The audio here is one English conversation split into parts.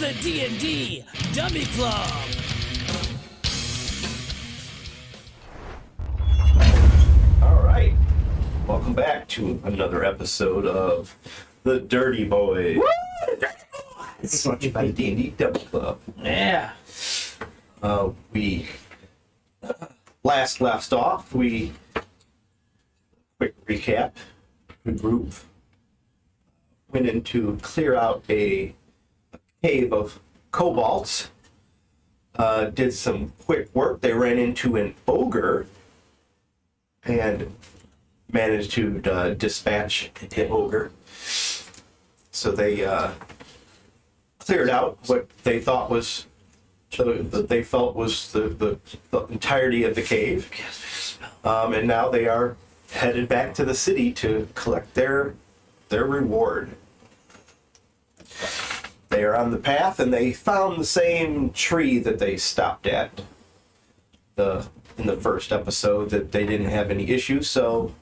the D&D Dummy Club. All right. Welcome back to another episode of the DirtyBoyz. Woo! DirtyBoyz! Brought to you by the D&D Dummy Club. Yeah. We last left off. Quick recap. The group went in to clear out a cave of kobolds. Did some quick work. They ran into an ogre and managed to dispatch the ogre. So they cleared out what they thought was they felt was the entirety of the cave, and now they are headed back to the city to collect their reward. They are on the path, and they found the same tree that they stopped at in the first episode. That they didn't have any issues, so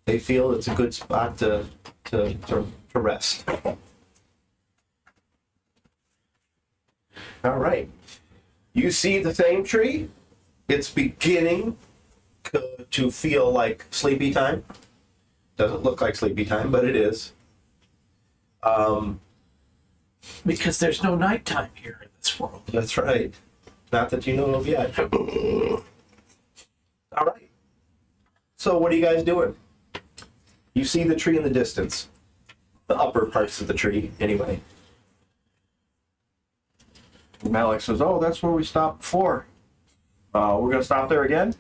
they feel it's a good spot to rest. All right. You see the same tree? It's beginning to feel like sleepy time. Doesn't look like sleepy time, but it is. Because there's no nighttime here in this world. That's right. Not that you know of yet. All right. So what are you guys doing? You see the tree in the distance. The upper parts of the tree, anyway. Malik says, "Oh, that's where we stopped before. We're gonna stop there again."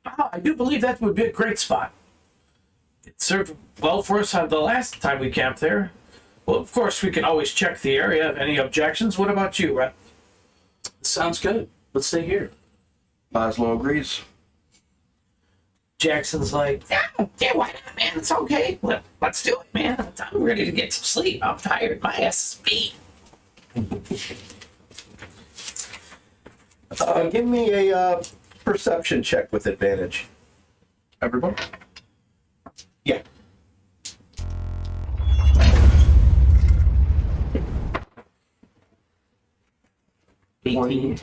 I do believe that would be a great spot. It served well for us on the last time we camped there. Well, of course, we can always check the area. Any objections? What about you, Rhett? Sounds good. Let's stay here. Laszlo agrees. Jackson's like, yeah, why not, man? It's okay. Let's do it, man. I'm ready to get some sleep. I'm tired. My ass is beat. Give me a perception check with advantage. Everyone? Yeah. $18.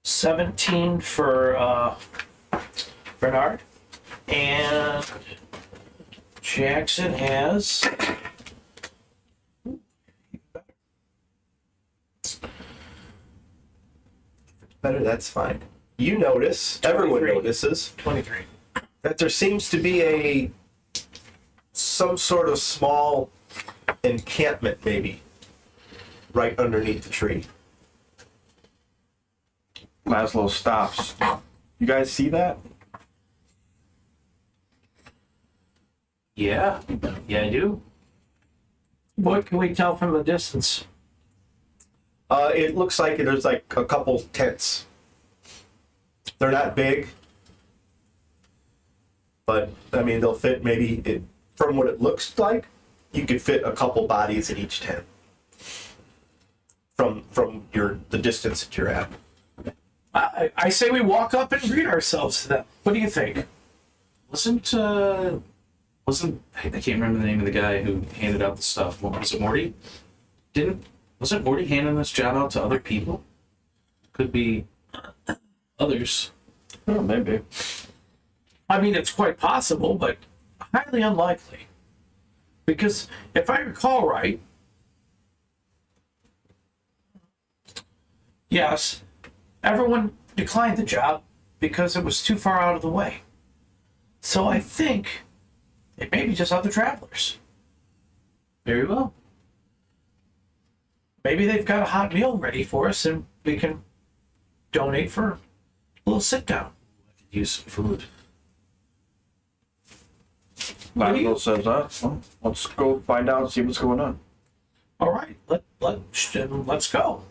$17 for Bernard, and Jackson has Better, that's fine. You notice, everyone 23. notices, 23. that there seems to be some sort of small encampment, maybe, right underneath the tree. Laszlo stops. You guys see that? Yeah, I do. What can we tell from the distance? It looks like there's like a couple tents. They're not big, but I mean they'll fit from what it looks like, you could fit a couple bodies in each tent. From the distance that you're at. I say we walk up and greet ourselves to them. What do you think? Wasn't I can't remember the name of the guy who handed out the stuff. What was it, Morty? Wasn't Morty handing this job out to other people? Could be others. Oh, maybe. I mean, it's quite possible, but highly unlikely. Because if I recall right, yes, everyone declined the job because it was too far out of the way. So I think it may be just other travelers. Very well. Maybe they've got a hot meal ready for us and we can donate for a little sit down. I could use some food. Laszlo says, well, let's go find out and see what's going on. All right, let's go.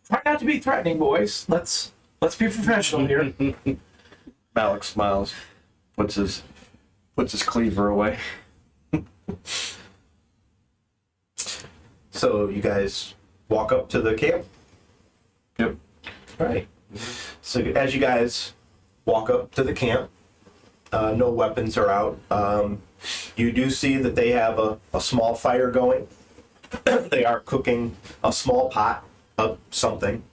Try not to be threatening, boys. Let's be professional here. Malik smiles, puts his cleaver away. So you guys walk up to the camp? Yep. All right. So as you guys walk up to the camp, no weapons are out. You do see that they have a small fire going. They are cooking a small pot of something.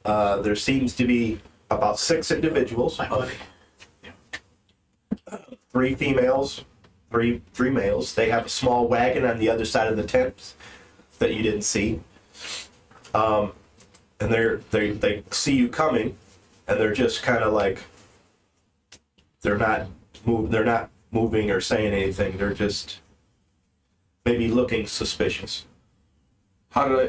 There seems to be about 6 individuals, My buddy. 3 females, three males. They have a small wagon on the other side of the tent that you didn't see. And they see you coming, and they're just kind of like, they're not moving or saying anything. They're just maybe looking suspicious. How do they,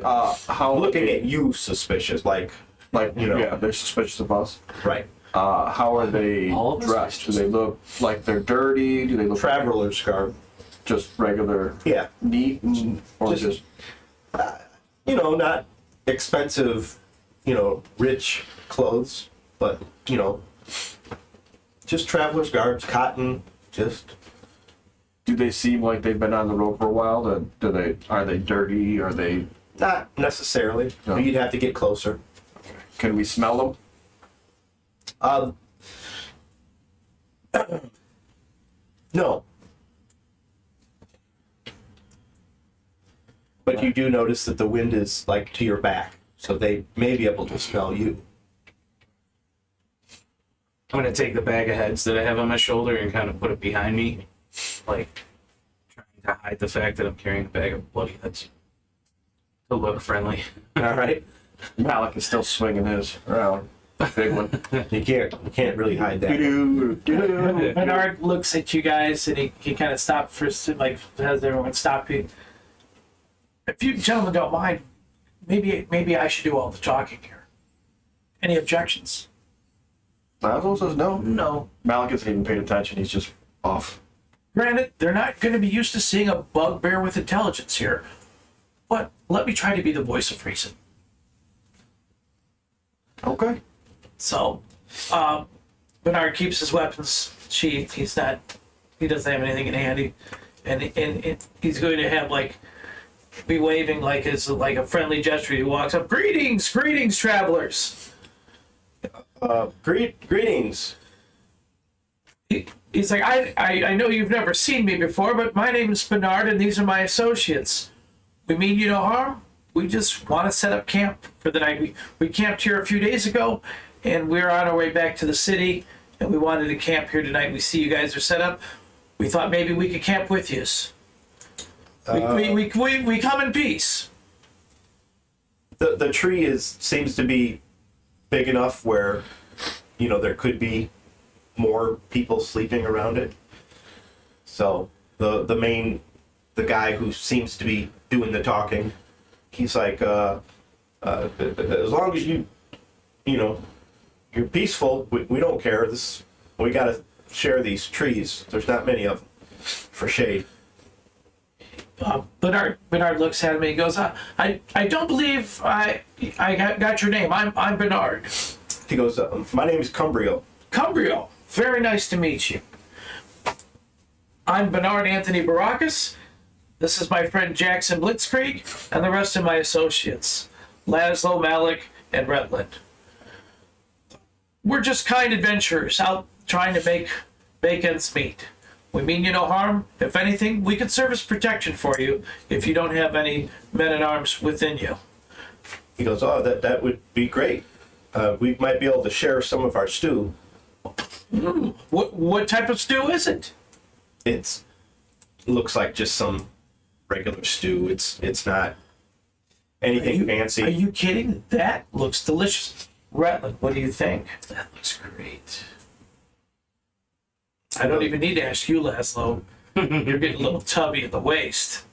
Looking at you suspicious, like, you know. yeah, they're suspicious of us. Right. How are they All of us dressed? Do they look like they're dirty? Do they look Traveler's garb. just regular, Yeah. neat, or Just- Not expensive, rich clothes, but, just traveler's garbs, cotton, just. do they seem like they've been on the road for a while? Are they dirty? Are they? Not necessarily. No. You'd have to get closer. Can we smell them? No. But you do notice that the wind is like to your back, so they may be able to smell you. I'm gonna take the bag of heads that I have on my shoulder and kind of put it behind me, like trying to hide the fact that I'm carrying a bag of bloody heads to look friendly. All right. Malik is still swinging his around. Big one. You can't really hide that. Bernard looks at you guys and he kind of stops for like has everyone stopping. If you gentlemen don't mind, maybe I should do all the talking here. Any objections? Basil says no. No. Malik isn't even paying attention. He's just off. Granted, they're not going to be used to seeing a bugbear with intelligence here, but let me try to be the voice of reason. Okay. So, Bernard keeps his weapons sheathed. He doesn't have anything in handy, and he's going to have be waving like it's like a friendly gesture. He walks up, greetings, travelers. Greetings. He's like, I know you've never seen me before, but my name is Bernard, and these are my associates. We mean you no harm. We just want to set up camp for the night. We camped here a few days ago, and we're on our way back to the city, and we wanted to camp here tonight. We see you guys are set up. We thought maybe we could camp with you. We come in peace. The tree seems to be big enough where, there could be more people sleeping around it. So the guy who seems to be doing the talking, he's like, as long as you're peaceful, we don't care. We gotta share these trees. There's not many of them for shade. Bernard looks at him and he goes, I don't believe I got your name. I'm Bernard. He goes, my name is Cumbrio. Cumbrio, very nice to meet you. I'm Bernard Anthony Baracus. This is my friend Jackson Blitzkrieg and the rest of my associates, Laszlo, Malik, and Rhetland. We're just kind adventurers out trying to make ends meet. We mean you no harm. If anything, we could serve as protection for you if you don't have any men-at-arms within you. He goes, oh, that would be great. We might be able to share some of our stew. What type of stew is it? It looks like just some regular stew. It's not anything fancy. Are you kidding? That looks delicious. Rhetland, what do you think? That looks great. I don't even need to ask you, Laszlo. You're getting a little tubby at the waist.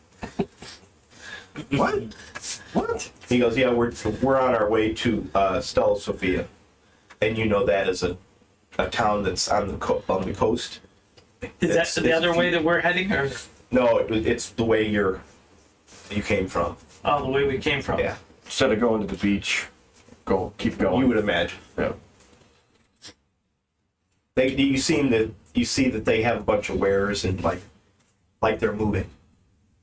What? He goes, yeah, we're on our way to Stella Sofia, and that is a town that's on the coast. Is that the other way that we're heading, or No, it's the way you came from. the way we came from? Yeah, Instead of going to the beach, keep going. you would imagine. Yeah. You see that they have a bunch of wares and like they're moving.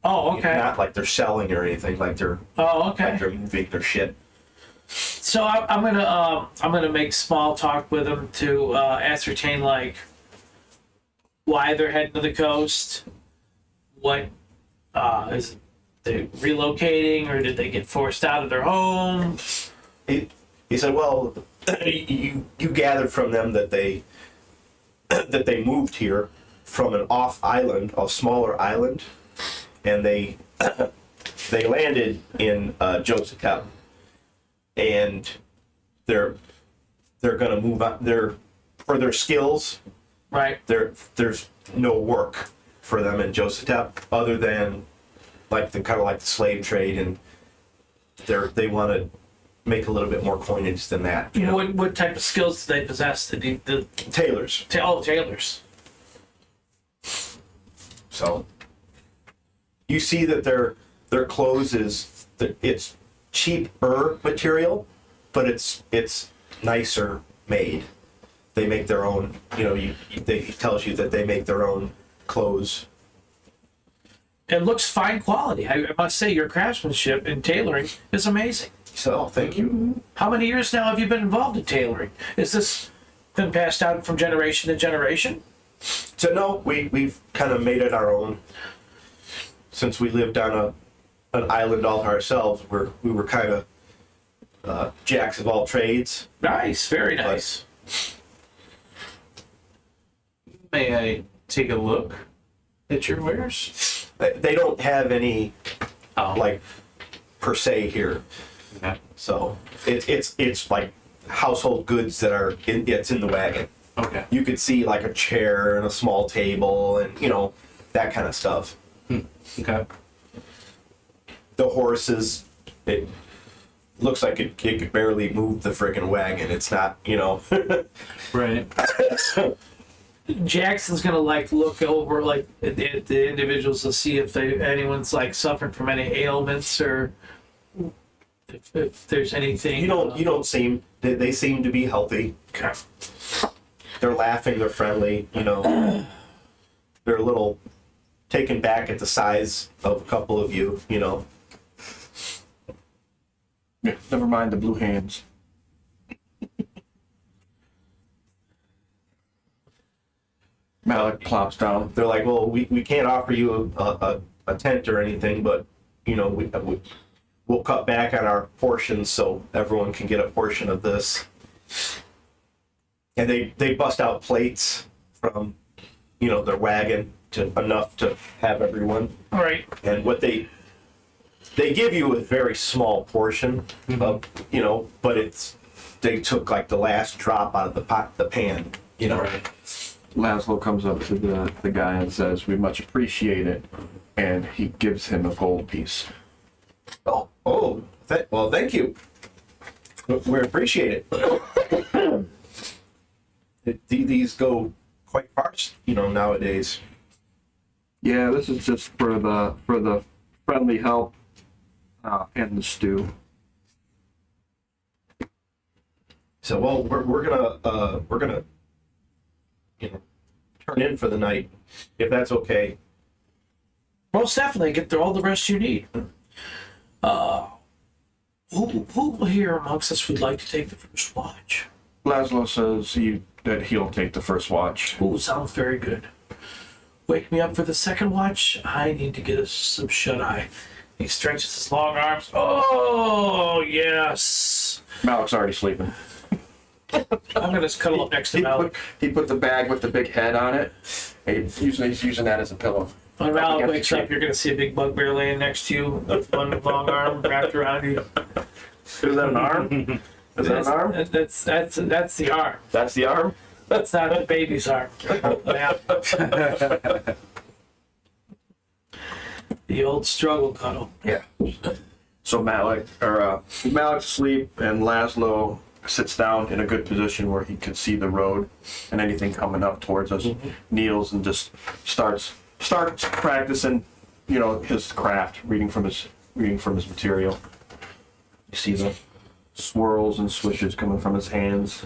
Oh, okay. Not like they're selling or anything. Like they're Oh, okay. moving their shit. So I'm gonna make small talk with them to ascertain like why they're heading to the coast. What is they relocating, or did they get forced out of their home? He said, well, you gathered from them that they moved here from an off island, a smaller island, and they landed in Josephtown, and they're gonna move on. They're for their skills. Right. There's no work for them in Josephtown other than like the kind of like the slave trade, and they want to make a little bit more coinage than that. You know? What type of skills do they possess? The Tailors. tailors. So you see that their clothes it's cheaper material, but it's nicer made. They make their own. You know, he tells you that they make their own clothes. It looks fine quality. I must say, your craftsmanship in tailoring is amazing. So thank you. How many years now have you been involved in tailoring? Is this been passed down from generation to generation? So no, we've kind of made it our own. Since we lived on an island all to ourselves, we were kind of jacks of all trades. Nice, very nice. May I take a look at your wares? They don't have any like per se here, Okay. so it's like household goods that are it's in the wagon. Okay. You could see like a chair and a small table and that kind of stuff. Okay. The horses, it looks like it could barely move the freaking wagon. It's not, Right. Jackson's gonna like look over like the individuals to see if anyone's like suffering from any ailments, or if there's anything. You don't seem. They seem to be healthy. Okay. They're laughing. They're friendly. They're a little taken back at the size of a couple of you. Yeah, never mind the blue hands. Malik plops down. They're like, well, we can't offer you a tent or anything, but we'll cut back on our portions so everyone can get a portion of this. And they bust out plates from their wagon to enough to have everyone. All right. And what they give you a very small portion of but they took like the last drop out of the pan. Right. Laszlo comes up to the guy and says, "We much appreciate it," and he gives him a gold piece. Well, thank you. We appreciate it. These go quite far, nowadays. Yeah, this is just for the friendly help and the stew. So, well, we're gonna turn in for the night, if that's okay. Most definitely get all the rest you need. Who here amongst us would like to take the first watch? Laszlo says that he'll take the first watch. Ooh, sounds very good. Wake me up for the second watch. I need to get us some shut-eye. He stretches his long arms. Oh, yes. Malik's already sleeping. I'm going to cuddle up next to Malik. He put the bag with the big head on it. He's using that as a pillow. When Malik wakes up, you're going to see a big bugbear laying next to you, one long arm wrapped around you. Is that an arm? Is that an arm? That's the arm. That's the arm? That's not the baby's arm. Yeah. The old struggle cuddle. Yeah. So Malik's asleep, and Laszlo sits down in a good position where he can see the road and anything coming up towards us. Kneels and just starts practicing, his craft, reading from his material. You see the swirls and swishes coming from his hands.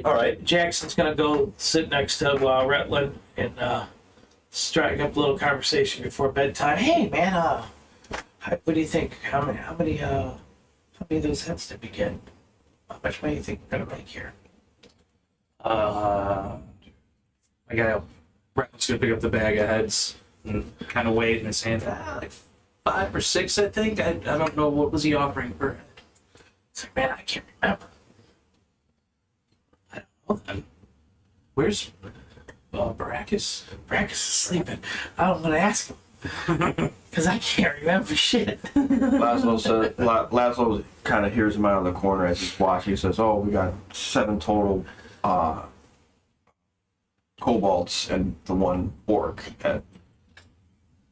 All right. Jackson's gonna go sit next to Rhetland and strike up a little conversation before bedtime. Hey man, what do you think? How many How many of those heads did we get? How much money do you think we're gonna make here? My guy Rhetland's gonna pick up the bag of heads and kind of weigh it in his hand. Like 5 or 6, I think. I don't know, what was he offering per head? It's like, man, I can't remember. I don't know then. Where's Baracus? Brackus is sleeping. I don't want to ask him. Because I can't remember shit. Laszlo kind of hears him out of the corner as he's watching. He says, "Oh, we got 7 total kobolds and the 1 orc, but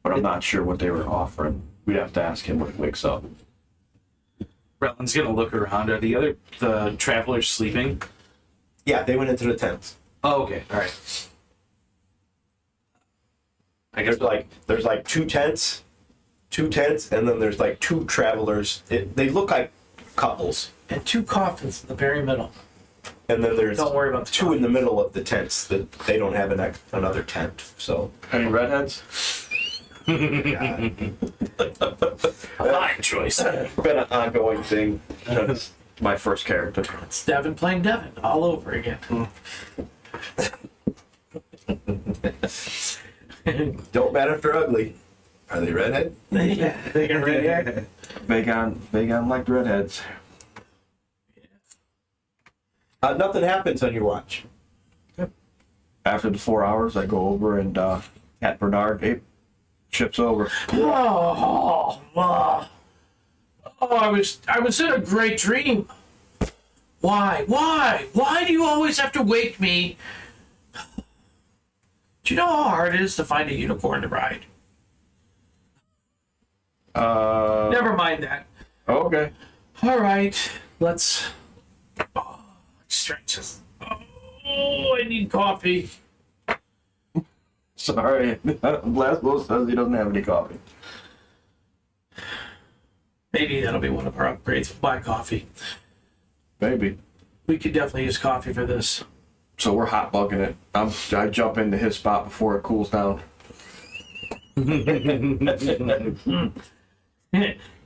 I'm not sure what they were offering. We'd have to ask him when he wakes up." Rhetland's gonna look around. Are the travelers sleeping? Yeah, they went into the tents. Oh, okay. All right. I guess There's like 2 tents, and then there's like 2 travelers. They look like couples, And 2 coffins in the very middle. and then there's Don't worry about the 2 in the middle of the tents that they don't have another tent. So Any redheads? Fine choice. been an ongoing thing. That's my first character. It's Devin playing Devin all over again. Don't matter if they're ugly. Are they redhead? Yeah, they got red hair. Vagon liked redheads. Nothing happens on your watch. After the 4 hours, I go over and at Bernard, hey, ship's over. I was in a great dream. Why do you always have to wake me? Do you know how hard it is to find a unicorn to ride? Never mind that. Okay. All right, let's. Oh, stretches. Oh, I need coffee. Sorry. Laszlo says he doesn't have any coffee. Maybe that'll be one of our upgrades. We'll buy coffee. Maybe. We could definitely use coffee for this. So we're hot bugging it. I jump into his spot before it cools down.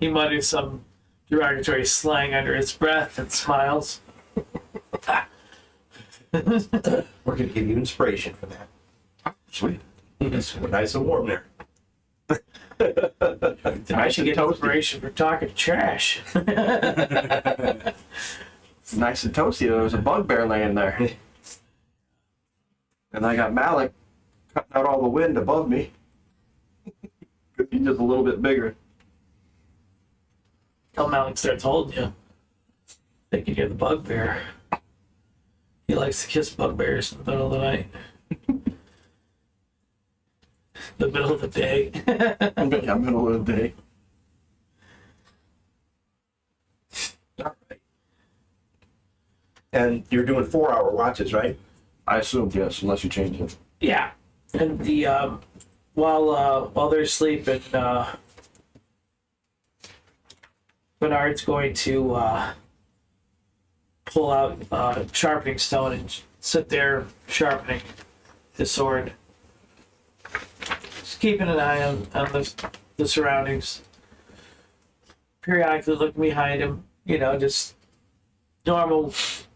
He mutters some derogatory slang under his breath and smiles. We're gonna give you inspiration for that. Sweet. It's nice and warm there. I should get toasty. inspiration for talking trash. It's nice and toasty. There was a bugbear laying there. And I got Malik cutting out all the wind above me. He's just a little bit bigger. Tell Malik starts holding you. They can hear the bugbear. He likes to kiss bugbears in the middle of the night. The middle of the day. Yeah, middle of the day. All right. And you're doing 4-hour watches, right? I assume yes, unless you change it. Yeah, and the while they're sleeping, Bernard's going to pull out sharpening stone and sit there sharpening his sword, just keeping an eye on the surroundings. Periodically looking behind him, just normal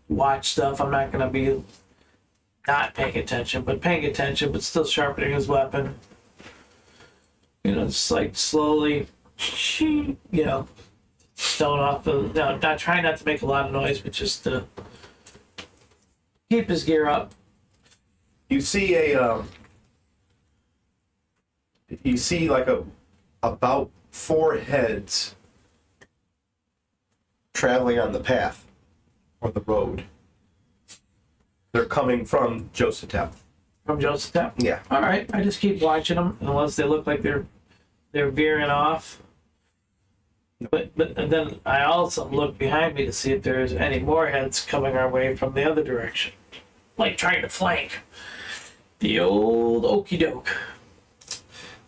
watch stuff. I'm not gonna be not paying attention, but still sharpening his weapon. Just like slowly, stone off the. No, not trying not to make a lot of noise, but just to keep his gear up. You see like about 4 heads traveling on the path or the road. They're coming from Joseph. From Joseph. Yeah. All right, I just keep watching them unless they look like they're veering off. But and then I also look behind me to see if there's any more heads coming our way from the other direction, like trying to flank. The old okey doke.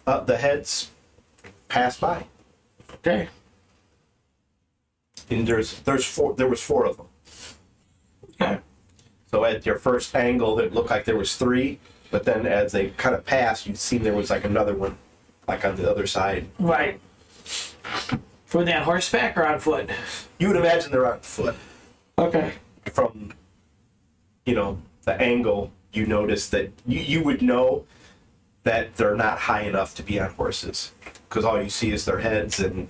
The heads pass by, Okay. and there was 4 of them. Okay. So at your first angle, it looked like there was 3, but then as they kind of passed, you see there was like another one, like on the other side. Right. Were they on horseback or on foot? You would imagine they're on foot. Okay. From, the angle, you notice that you would know that they're not high enough to be on horses. Because all you see is their heads and,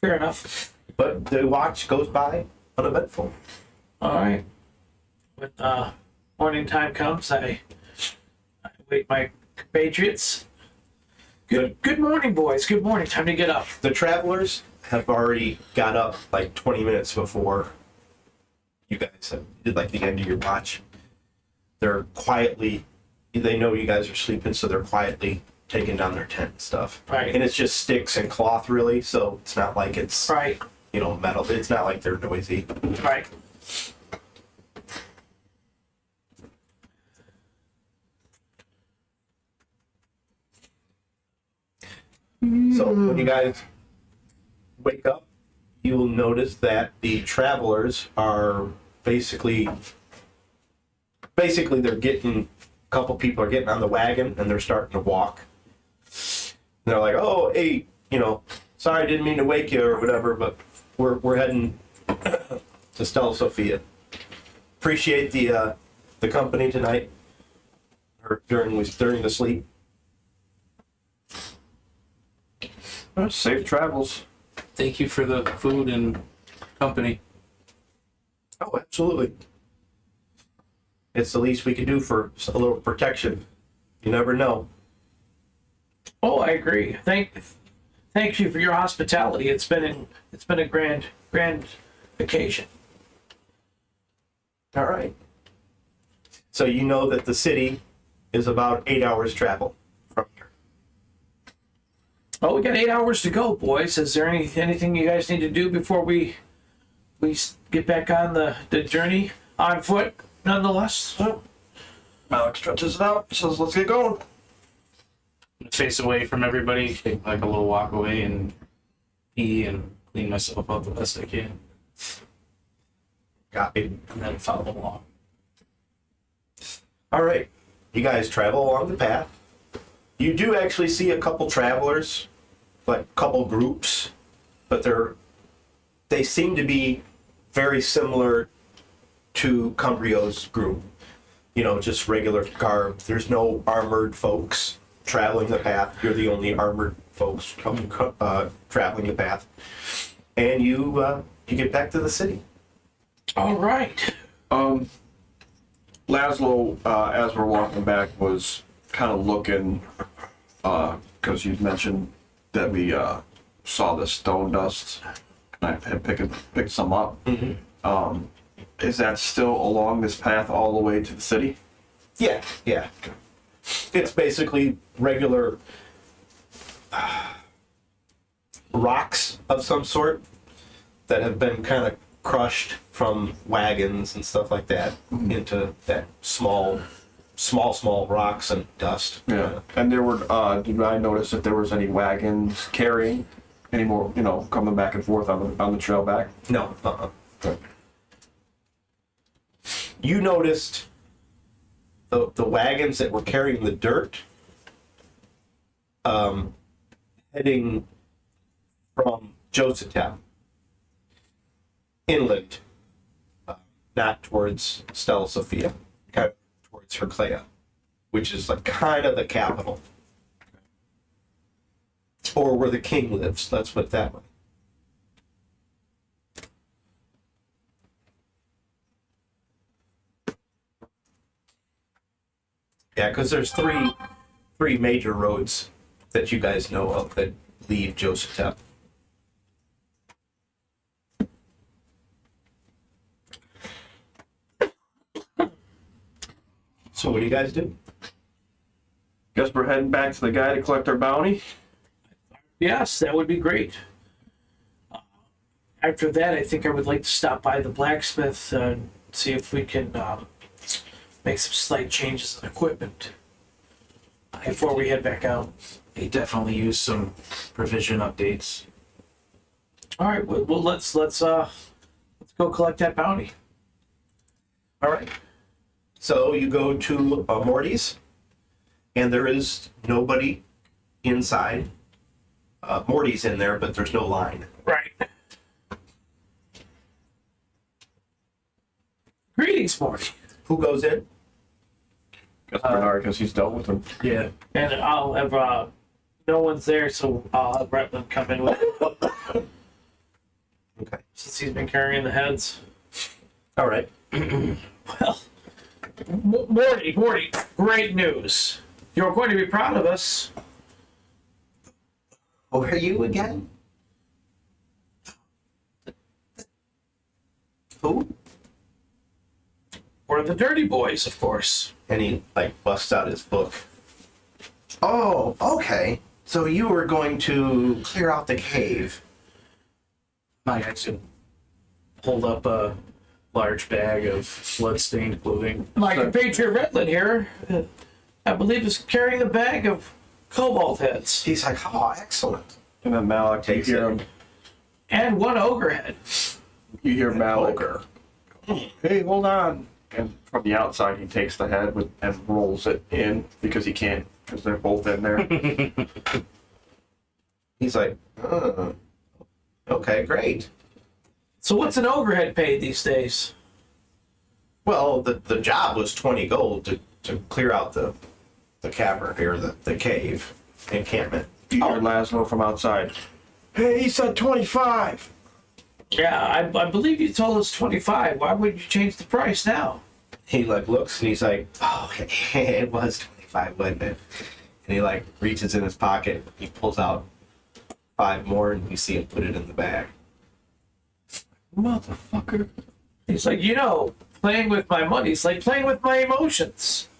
Fair enough. But the watch goes by uneventful. All right. When morning time comes, I wake my compatriots. Good morning, boys. Good morning. Time to get up. The travelers have already got up like 20 minutes before you guys did like the end of your watch. They're quietly, they know you guys are sleeping, so they're quietly taking down their tent and stuff. Right. And it's just sticks and cloth, really, so it's not like it's, Right. Metal. It's not like they're noisy. Right. So when you guys wake up, you'll notice that the travelers are basically they're getting, a couple people are getting on the wagon and they're starting to walk. And they're like, oh, hey, sorry, I didn't mean to wake you or whatever, but we're heading to Stella Sophia. Appreciate the company tonight or during the sleep. Well, safe travels. Thank you for the food and company. Oh, absolutely. It's the least we can do for a little protection. You never know. Oh, I agree. Thank you for your hospitality. It's been a grand occasion. All right. So you know that the city is about 8 hours travel from here. Oh, we got 8 hours to go, boys. Is there anything you guys need to do before we get back on the journey on foot? Nonetheless. Malik stretches it out, says, let's get going. I'm gonna face away from everybody, take like a little walk away and pee and clean myself up the best I can, Copy. and then follow along. All right. You guys travel along the path. You do actually see a couple travelers, like a couple groups, but they seem to be very similar to Cumbrio's group. Just regular garb. There's no armored folks traveling the path. You're the only armored folks traveling the path. And you get back to the city. All right. Laszlo, as we're walking back, was kind of looking, because you mentioned that we saw the stone dust, and I had picked some up. Mm-hmm. Is that still along this path all the way to the city? Yeah. It's basically regular rocks of some sort that have been kind of crushed from wagons and stuff like that into that small rocks and dust. Yeah. And there were, did I notice if there was any wagons carrying any more, coming back and forth on the trail back? No. Okay. You noticed the wagons that were carrying the dirt heading from Josephtown inland, not towards Stella Sophia, kind of towards Herclea, which is like kind of the capital, or where the king lives. Let's put it that way. Yeah, because there's three major roads that you guys know of that leave Josephtown. So what do you guys do? Guess we're heading back to the guy to collect our bounty. Yes, that would be great. After that, I think I would like to stop by the blacksmith and see if we can make some slight changes in equipment before we head back out. They definitely use some provision updates. All right, well let's go collect that bounty. All right. So you go to Morty's, and there is nobody inside. Morty's in there, but there's no line. Right. Greetings, Morty. Who goes in? Guess Bernard, because he's dealt with him. Yeah. And I'll have no one's there, so I'll have Rhetland come in with Okay. since he's been carrying the heads. All right. Well, Morty, great news. You're going to be proud of us. Who are you again? Who? We're the DirtyBoyz, of course. And he like busts out his book. Oh, okay. So you were going to clear out the cave. Mike actually hold up a large bag of blood-stained clothing. My compatriot Rhetland here, I believe, is carrying a bag of cobalt heads He's like, oh, excellent. And then Malik, you Takes hear it. him. and one ogre head. You hear Malik. Ogre. Hey, hold on. And from the outside, he takes the head and rolls it in because he can't, because they're both in there. He's like, okay, great. So what's an ogre head paid these days? Well, the job was 20 gold to clear out the cavern or the cave encampment. You hear Laszlo from outside. Hey, he said 25. Yeah, I believe you told us 25. Why would you change the price now? He like looks and he's like, oh, it was 25, wasn't it? And he like reaches in his pocket, he pulls out 5 more, and you see him put it in the bag. Motherfucker. He's like, playing with my money is like playing with my emotions.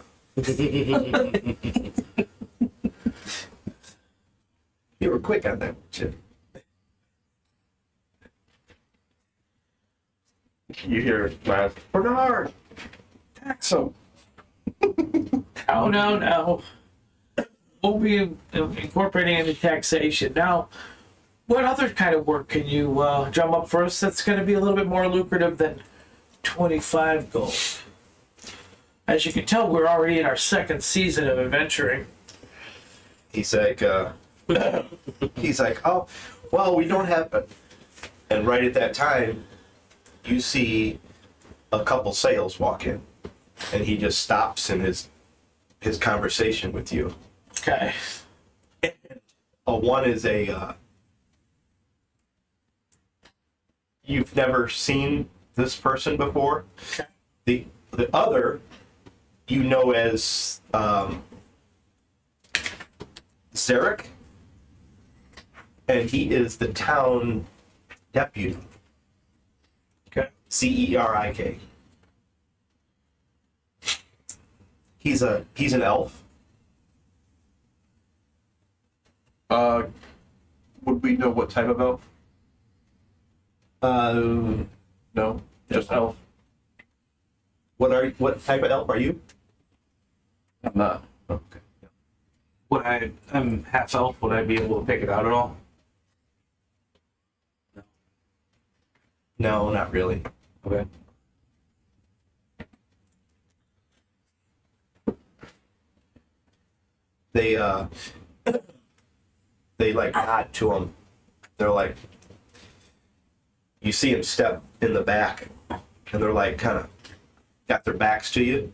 You were quick on that, Chip. You hear Laz, Bernard, tax him. No. We'll be incorporating into taxation. Now, what other kind of work can you drum up for us that's going to be a little bit more lucrative than 25 gold? As you can tell, we're already in our 2nd season of adventuring. He's like, oh, well, we don't have. And right at that time, you see a couple sails walk in, and he just stops in his conversation with you. Okay. One is a. You've never seen this person before. Okay. The other, you know as Zarek, and he is the town deputy. Okay. Cerik. He's an elf. Would we know what type of elf? No, just elf. What type of elf are you? I'm not. Okay. I'm half elf. Would I be able to pick it out at all? No, not really. Okay. They like nod to him. They're like, you see him step in the back, and they're like kind of got their backs to you.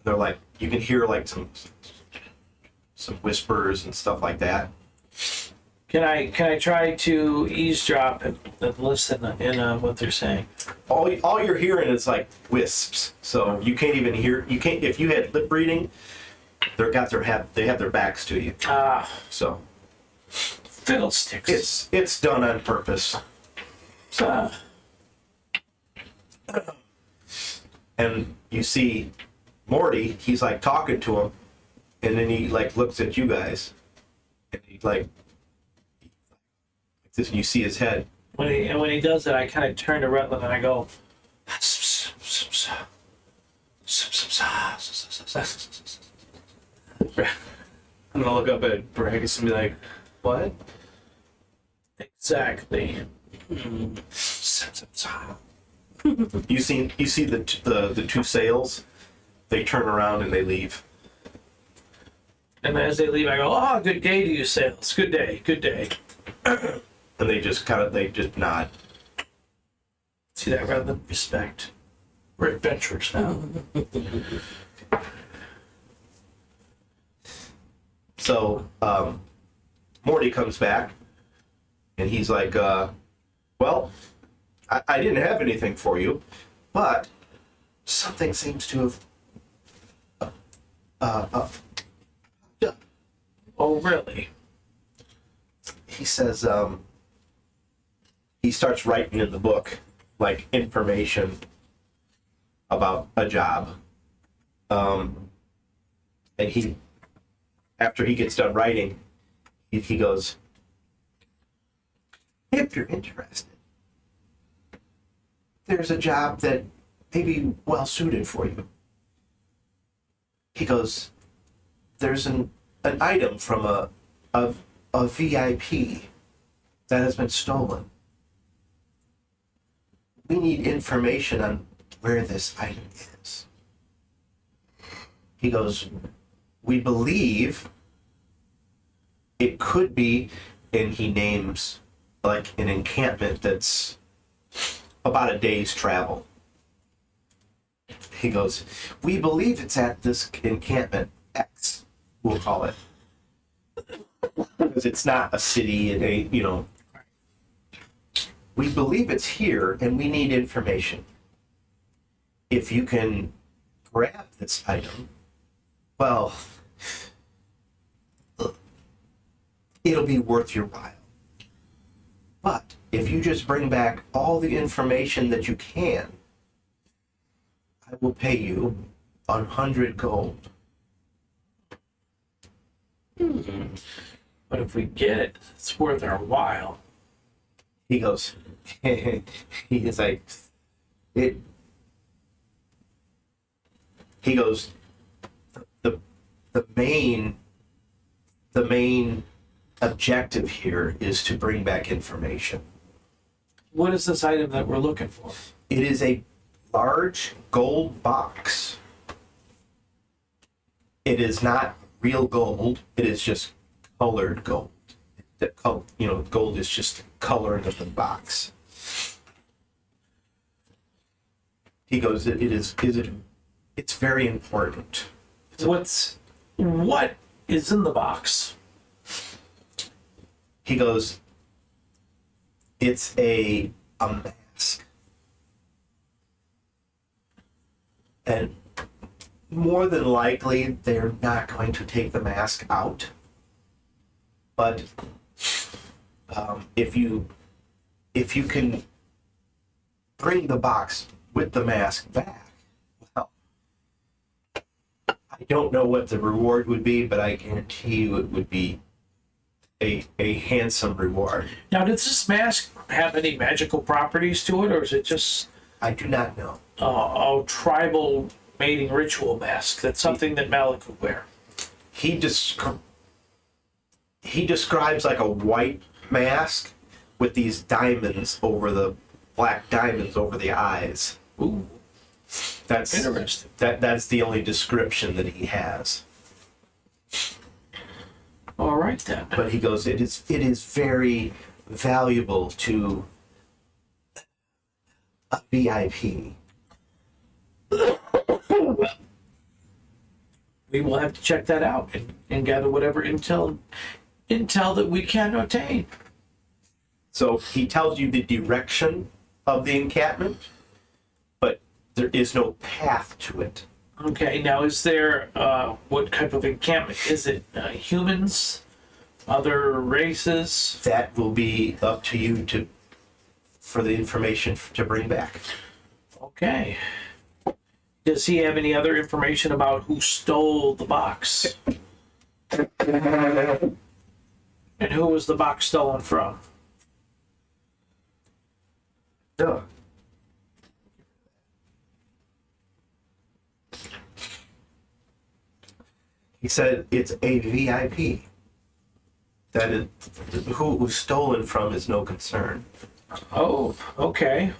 They're like, you can hear like some whispers and stuff like that. Can I try to eavesdrop and listen in what they're saying? All you're hearing is like wisps, so you can't even hear. You can't if you had lip reading. They have their backs to you. So Fiddlesticks. it's done on purpose. And you see Morty, he's like talking to him, and then he like looks at you guys, and he like this, and you see his head. When he does that, I kind of turn to Rhetland and I go, I'm gonna look up at Bragus and be like, "What?" exactly. You see the 2 sails. They turn around and they leave. And as they leave, I go, "Oh, good day to you, sails. Good day, good day." And they just nod. See that rather than respect. We're adventurers now. So Morty comes back, and he's like, well, I didn't have anything for you, but something seems to have Oh, really? he says, he starts writing in the book, like, information about a job. And after he gets done writing, he goes, if you're interested, there's a job that may be well suited for you. He goes, there's an item from a VIP that has been stolen. We need information on where this item is. He goes, we believe it could be, and he names like an encampment that's about a day's travel. He goes, we believe it's at this encampment X, we'll call it. Because it's not a city, we believe it's here and we need information. If you can grab this item, well, it'll be worth your while. But if you just bring back all the information that you can, I will pay you 100 gold. But if we get it, it's worth our while. He goes, he is like, it. He goes, the main objective here is to bring back information. What is this item that we're looking for? It is a large gold box. It is not real gold. It is just colored gold. Gold is just colored of the box. He goes, it's very important. What is in the box? He goes, it's a mask. And more than likely, they're not going to take the mask out. But if you can bring the box with the mask back, well, I don't know what the reward would be, but I guarantee you it would be a handsome reward. Now, does this mask have any magical properties to it, or is it just I do not know. a tribal mating ritual mask? That's something that Malik would wear. He describes like a white mask with these diamonds over the black diamonds over the eyes. Ooh, That's interesting. That's the only description that he has. All right then. But he goes, it is very valuable to a VIP. We will have to check that out and gather whatever intel that we can obtain. So he tells you the direction of the encampment, but there is no path to it. Okay, now is there, what type of encampment? Is it humans, other races? That will be up to you for the information to bring back. Okay. Does he have any other information about who stole the box? And who was the box stolen from? No. He said it's a VIP. That is, who it was stolen from is no concern. Oh, okay.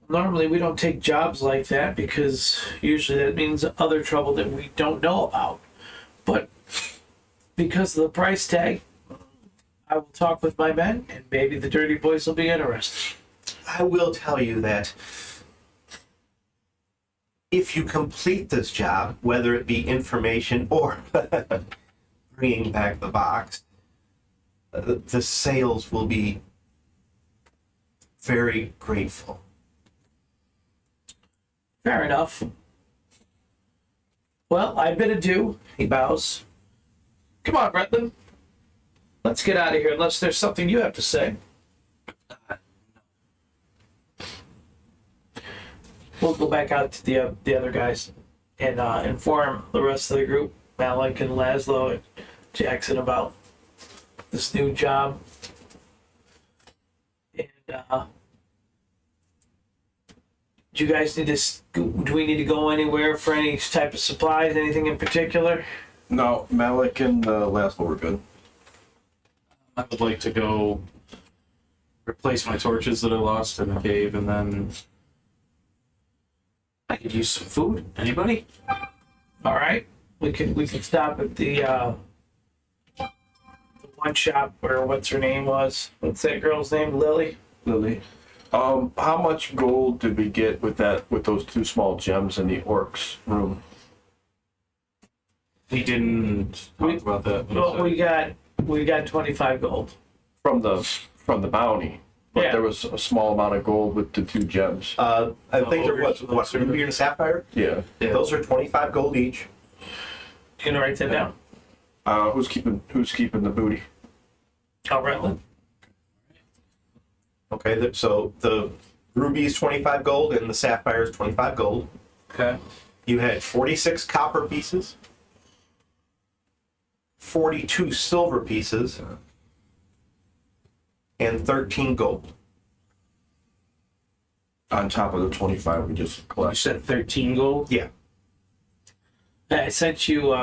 Normally we don't take jobs like that because usually that means other trouble that we don't know about. But because of the price tag, I will talk with my men, and maybe the Dirty Boys will be interested. I will tell you that if you complete this job, whether it be information or bringing back the box, the sales will be very grateful. Fair enough. Well, I bid adieu. He bows. Come on, Rhetland. Let's get out of here unless there's something you have to say. We'll go back out to the other guys and inform the rest of the group, Malik and Laszlo and Jackson, about this new job. And do you guys need to? Do we need to go anywhere for any type of supplies? Anything in particular? No, Malik and Laszlo were good. I would like to go replace my torches that I lost in the cave, and then I could use some food. Anybody? All right, we can stop at the one shop where what's her name was. What's that girl's name? Lily. Lily. How much gold did we get with those 2 small gems in the orcs room? We didn't talk about that. Well, we got 25 gold. From the bounty. But Yeah. there was a small amount of gold with the 2 gems. I think they're what ruby and sapphire? Yeah. Yeah. Those are 25 gold each. You gonna write that down? Who's keeping the booty? Oh, Rhetland. Okay, so the ruby is 25 gold and the sapphire is 25 gold. Okay. You had 46 copper pieces, 42 silver pieces, and 13 gold. On top of the 25 we just You collected. said 13 gold? Yeah. I sent you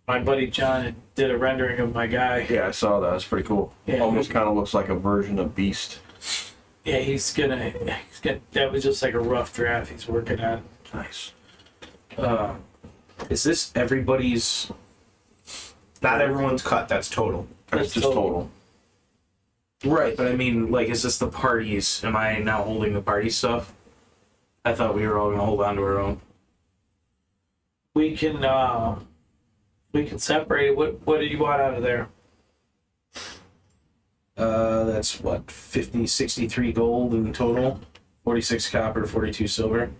my buddy John did a rendering of my guy. Yeah, I saw that. It's pretty cool. Yeah. Almost kind of looks like a version of Beast. Yeah, he's gonna. That was just like a rough draft he's working on. Nice. Is this everybody's? Not everyone's cut, that's total. That's just total. Right, but I mean, like, is this the party's? Am I now holding the party stuff? I thought we were all gonna hold on to our own. We can separate it. What do you want out of there? That's what, 50, 63 gold in total, 46 copper, 42 silver.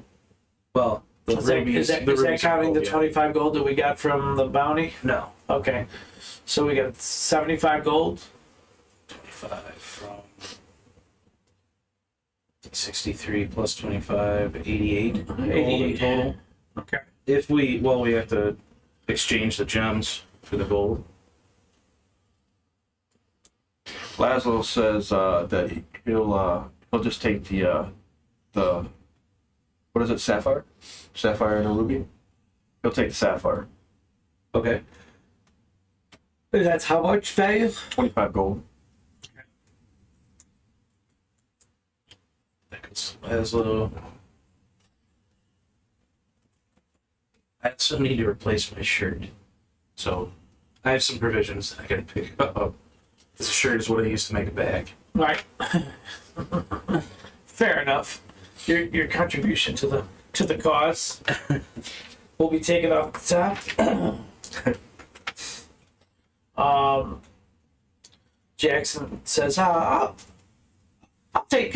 Well, the Is that, rubies, is that, the is that rubies are counting gold, the yeah. 25 gold that we got from the bounty? No, Okay, so we got 75 gold. 25 from 63 plus 25, 88 gold in 88. total. Okay. If we have to exchange the gems for the gold. Laszlo says that he'll just take the what is it, sapphire? Sapphire and a ruby? He'll take the sapphire. Okay. That's how much value? 25 gold. That goes as little. I still need to replace my shirt. So I have some provisions that I gotta pick up. This shirt is what I used to make a bag. Right. Fair enough. Your contribution to the cause will be taken off the top. Jackson says, I'll take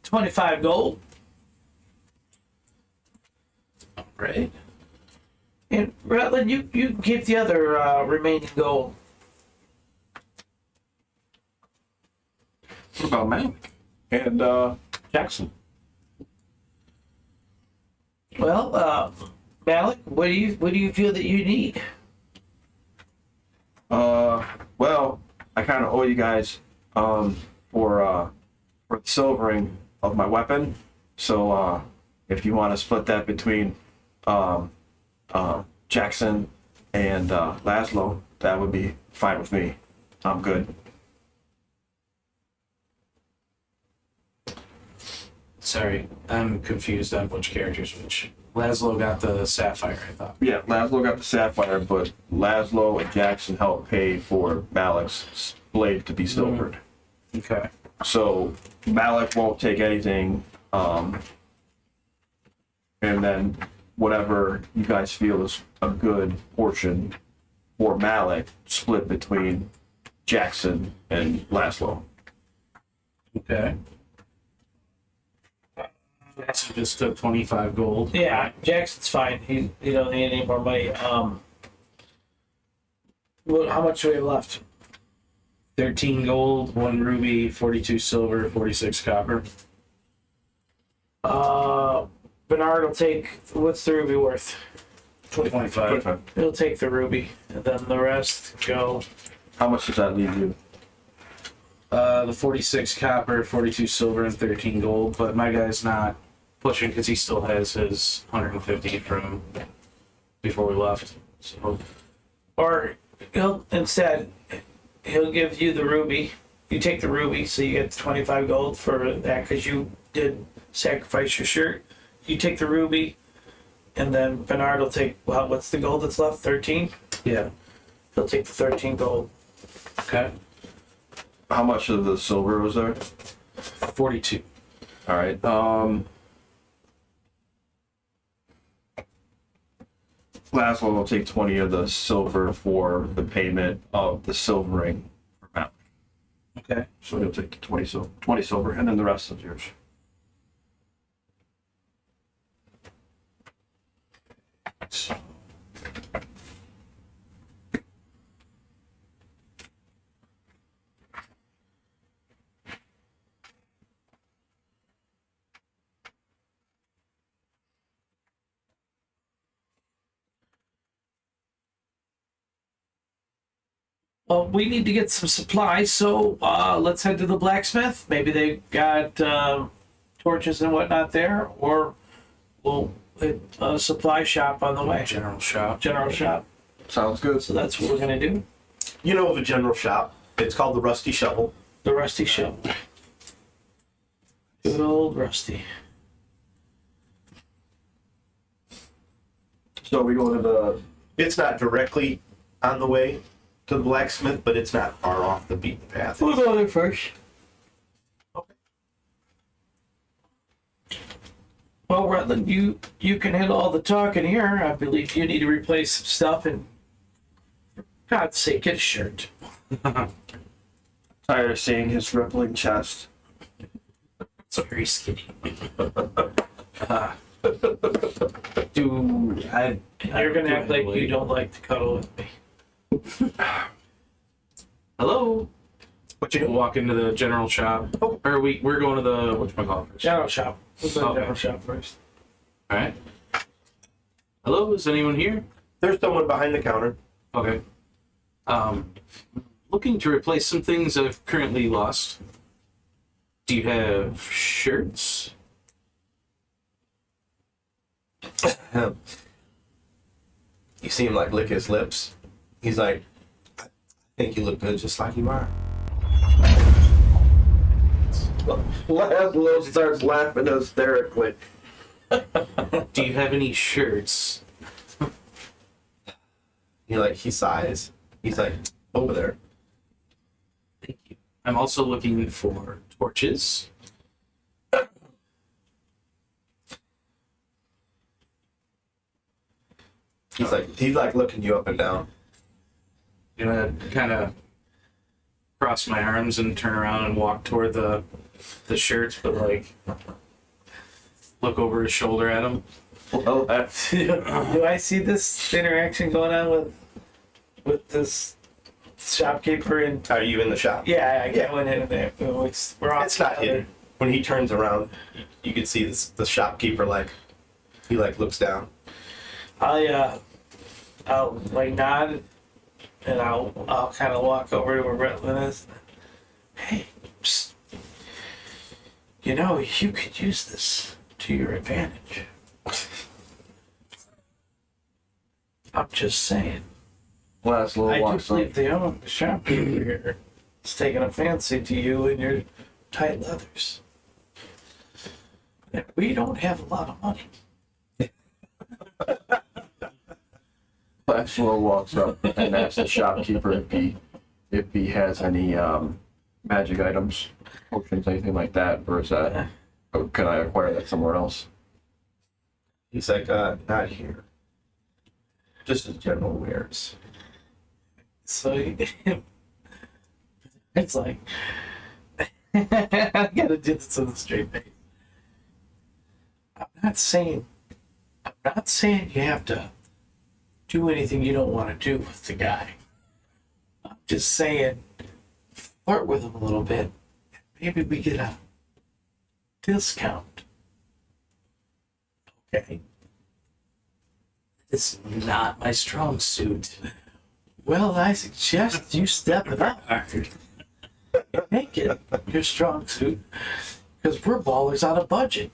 25 gold. Right? And Rhetland, you keep the other remaining gold. What about Malik? And Jackson? Well, Malik, what do you feel that you need? Well, I kind of owe you guys for the silvering of my weapon. So if you want to split that between Jackson and Laszlo, that would be fine with me. I'm good. Sorry, I'm confused on which characters which. Laszlo got the sapphire, I thought. Yeah, Laszlo got the sapphire, but Laszlo and Jackson helped pay for Malik's blade to be silvered. Okay. So Malik won't take anything, and then whatever you guys feel is a good portion for Malik, split between Jackson and Laszlo. Okay. Jackson just took 25 gold. Yeah, Jackson's fine. He don't need any more money. How much do we have left? 13 gold, 1 ruby, 42 silver, 46 copper. Bernard will take, what's the ruby worth? 25. He'll take the ruby, and then the rest go. How much does that leave you? The 46 copper, 42 silver, and 13 gold. But my guy's not pushing because he still has his 150 from before we left. So Or he'll give you the ruby. You take the ruby, so you get 25 gold for that because you did sacrifice your shirt. You take the ruby, and then Bernard will take, well, what's the gold that's left? 13? yeah. He'll take the 13 gold. Okay. How much of the silver was there? 42. All right. Laszlo will take 20 of the silver for the payment of the silvering for Malik. Okay. So he'll take 20 silver, and then the rest is yours. So, Well, we need to get some supplies, so let's head to the blacksmith. Maybe they got torches and whatnot there, or we'll hit a supply shop on the way. general shop. General shop. Sounds good. So that's what we're gonna do. You know of a general shop. It's called the Rusty Shovel. The Rusty Shovel. Good old Rusty. So we go to the. It's not directly on the way to the blacksmith, but it's not far off the beaten path. We'll go there first. Well, Rhetland, you can handle all the talking here. I believe you need to replace some stuff, and for God's sake, get a shirt. Tired of seeing his rippling chest. It's very skinny. Do I? You're gonna act like you don't like to cuddle with me. Hello. What you We'll doing? walk into the general shop. Oh. Or we're going to the whatchamacallit first. General shop. We'll go to Okay. general shop first. All right. Hello. Is anyone here? There's someone behind the counter. Okay. Looking to replace some things I've currently lost. Do you have shirts? You see him like lick his lips. He's like, I think you look good just like you are. Laszlo starts laughing hysterically. Do you have any shirts? He sighs. He's like, over there. Thank you. I'm also looking for torches. He's like looking you up and down. I'm gonna kind of cross my arms and turn around and walk toward the shirts, but like look over his shoulder at him. Well, Do I see this interaction going on with this shopkeeper and? Are you in the shop? Yeah, I get one in there. We're all It's not together. hidden. When he turns around, you can see the shopkeeper he looks down. I'll like nod, and I'll kind of walk over to where Rhetland is. Hey, psst. You could use this to your advantage. I'm just saying. Laszlo I do walks up. believe the shopkeeper here is taking a fancy to you and your tight leathers. And we don't have a lot of money. Laszlo walks up and asks the shopkeeper if if he has any magic items, potions, anything like that, or is that, or can I acquire that somewhere else? He's like, not here. Just as general wares. So it's like I gotta do this with a straight face. I'm not saying you have to do anything you don't want to do with the guy. I'm just saying flirt with him a little bit. Maybe we get a discount. Okay. It's not my strong suit. Well, I suggest you step it up. Make it your strong suit. Because we're ballers on a budget.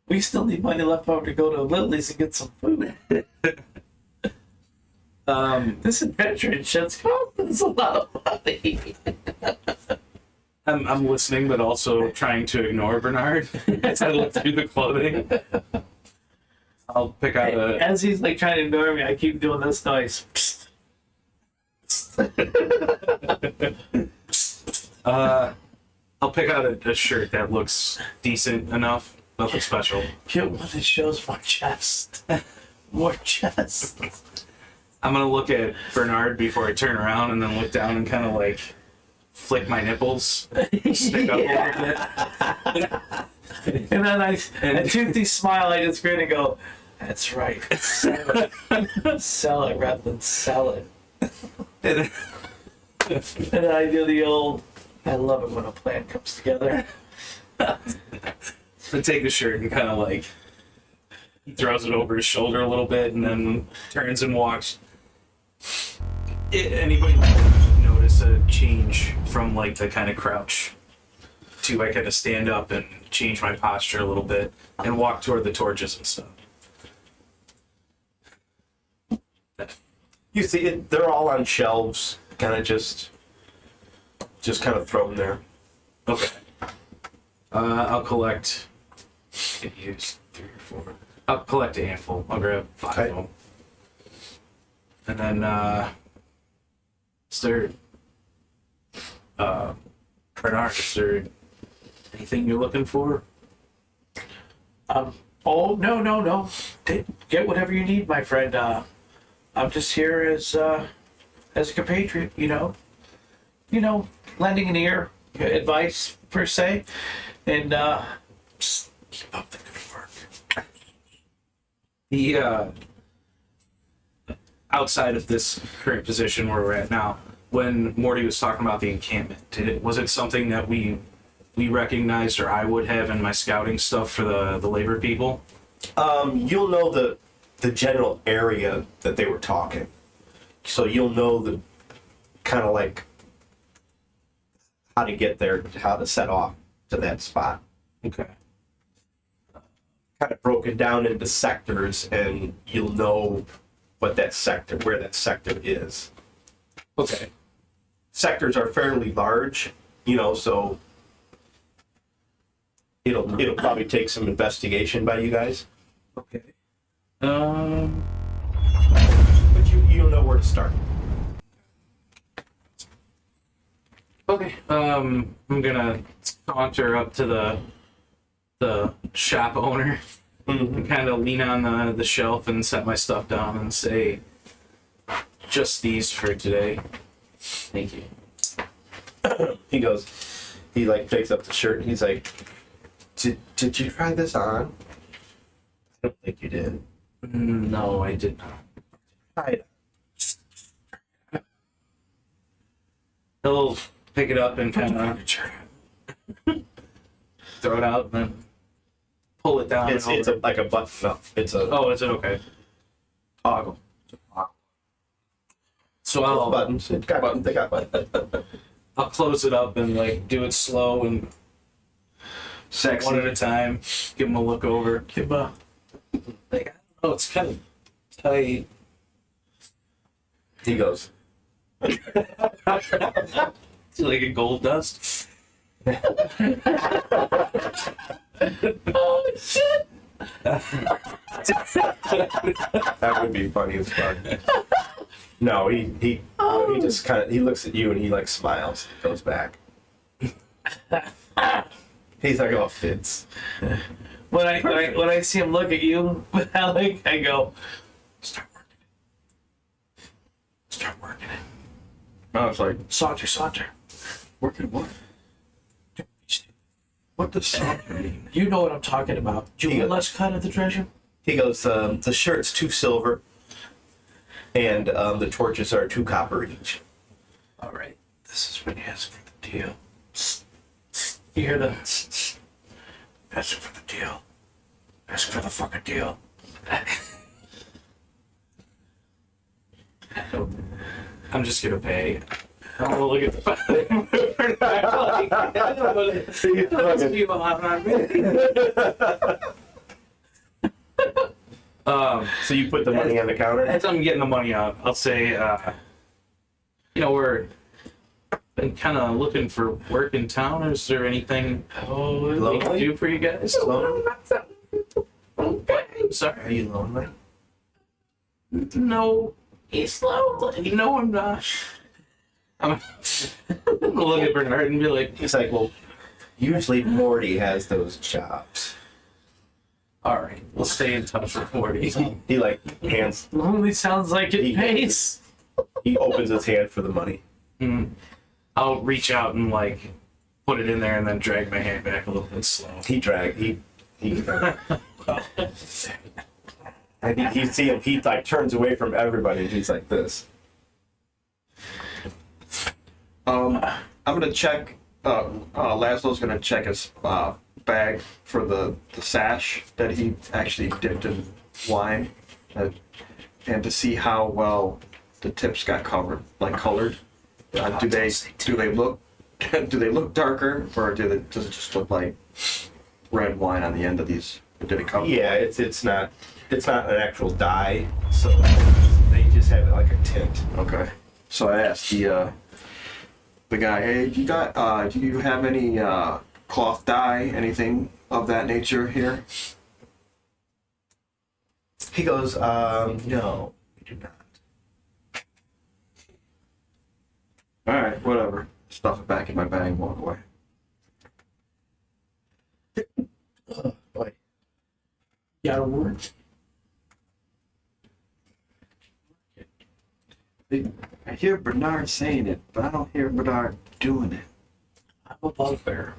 We still need money left over to go to Lily's and get some food. This adventure shit's costs a lot of money. I'm listening, but also trying to ignore Bernard as I look through the clothing. I'll pick out a. As he's like trying to ignore me, I keep doing this noise. I'll pick out a shirt that looks decent enough, nothing special. Get one that shows more chest. More chest. I'm gonna look at Bernard before I turn around, and then look down and kind of like flick my nipples, stick up a little bit. And then I toothy smile, I just grin and go, that's right. Sell it. Sell it, Rhetland, sell it. And then I do the old, I love it when a plan comes together. I take the shirt and kind of like, he throws it over his shoulder a little bit, and then turns and walks. Anybody notice a change from like the kind of crouch to I kind of stand up and change my posture a little bit and walk toward the torches and stuff? You see it, they're all on shelves, kind of just kind of thrown there. Okay. I'll collect. Get used 3 or 4. I'll collect a handful. I'll grab 5 of them. And then, is there, Bernard, is there anything you're looking for? Oh, no. Get whatever you need, my friend. I'm just here as a compatriot, you know, lending an ear, advice, per se, and just keep up the good work. The, outside of this current position where we're at now, when Morty was talking about the encampment, was it something that we recognized, or I would have in my scouting stuff for the labor people? You'll know the general area that they were talking, so you'll know the kind of like how to get there, how to set off to that spot. Okay. Kind of broken down into sectors, and you'll know where that sector is. Okay. Sectors are fairly large, so it'll probably take some investigation by you guys, Okay. but you'll know where to start. Okay. I'm gonna saunter up to the shop owner and kind of lean on the shelf and set my stuff down and say, "Just these for today. Thank you." He like picks up the shirt and he's like, did you try this on? I don't think you did. No, I did not. Try it. He'll pick it up and kind of throw it out and then pull it down. It's like a button up. It's a Oh, is it okay? toggle. So All buttons. They got buttons. I'll close it up and like do it slow and Sexy. one at a time. Give him a look over. Give him a, Like, I don't know, it's kind of tight. He goes, It's like a gold dust. oh shit! That would be funny as fuck. No, he just kind of he looks at you and he like smiles, goes back. He's like, oh, Fitz. When I see him look at you, Alec, I go, start working it. Start working it. I was like, Saunter. working what? What does saunter mean? You know what I'm talking about. Do you want less cut of the treasure? He goes, the shirt's 2 silver, and the torches are 2 copper each. All right. This is when you ask for the deal. You hear the ask for the deal. Ask for the fucking deal. I'm just gonna pay. I'm gonna look at the So you put the money on the counter? As I'm getting the money out, I'll say, we're been kind of looking for work in town. Is there anything we can do for you guys? Lonely? I'm sorry. Are you lonely? No, he's lonely. No, I'm not. I'm gonna look at Bernard and be like, He's like, well, usually Morty has those jobs. all right, we'll stay in touch with Morty. He like hands, Lonely sounds like it pays. he opens his hand for the money. I'll reach out and like put it in there and then drag my hand back a little bit slow. And you see him, he like turns away from everybody and he's like this. I'm gonna check. Laszlo's gonna check his bag for the sash that he actually dipped in wine, and to see how well the tips got colored. Do they look darker, or does it just look like red wine on the end of these? Did it cover? Yeah, it's not an actual dye, so they just have it like a tint. Okay. So I asked the guy, hey, do you have any cloth dye, anything of that nature here? He goes, no, we do not. All right, whatever. Stuff it back in my bag and walk away. Oh, boy. Got a word? I hear Bernard saying it, but I don't hear Bernard doing it. I'm a bugbear.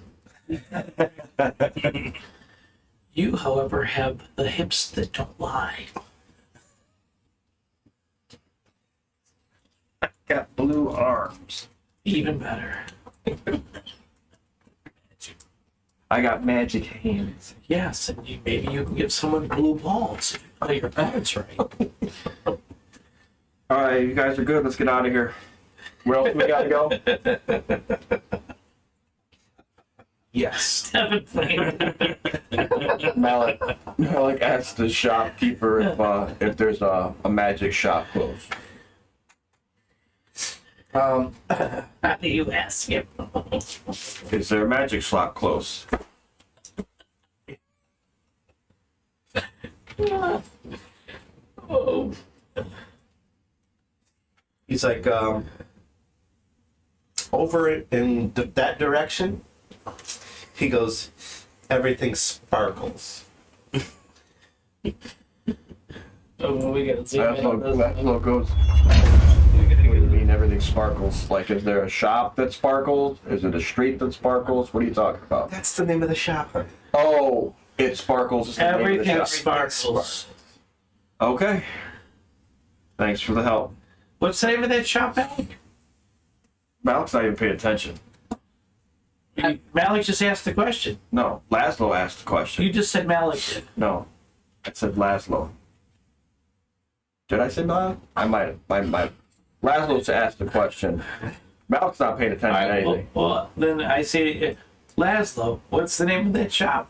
You, however, have the hips that don't lie. Got blue arms. Even better. I got magic hands. Yes, and maybe you can give someone blue balls if you play your cards right. All right, you guys are good. Let's get out of here. Where else we gotta go? Yes. Malik asked the shopkeeper if there's a magic shop closed. How do you ask him? Is there a magic shop close? Oh. He's like, over in that direction. He goes, everything sparkles. Oh, we gotta see. Laszlo goes. What do you mean everything sparkles? Like, is there a shop that sparkles? Is it a street that sparkles? What are you talking about? That's the name of the shop, honey. Oh, it sparkles. Is the name of the Everything shop. sparkles. Okay. Thanks for the help. What's the name of that shop, Malik? Malik's not even paying attention. Malik just asked the question. No, Laszlo asked the question. You just said Malik did. No, I said Laszlo. Did I say Malik? I might have. Laszlo's asked the question. Malik's not paying attention to anything. Well, then I say, Laszlo, what's the name of that shop?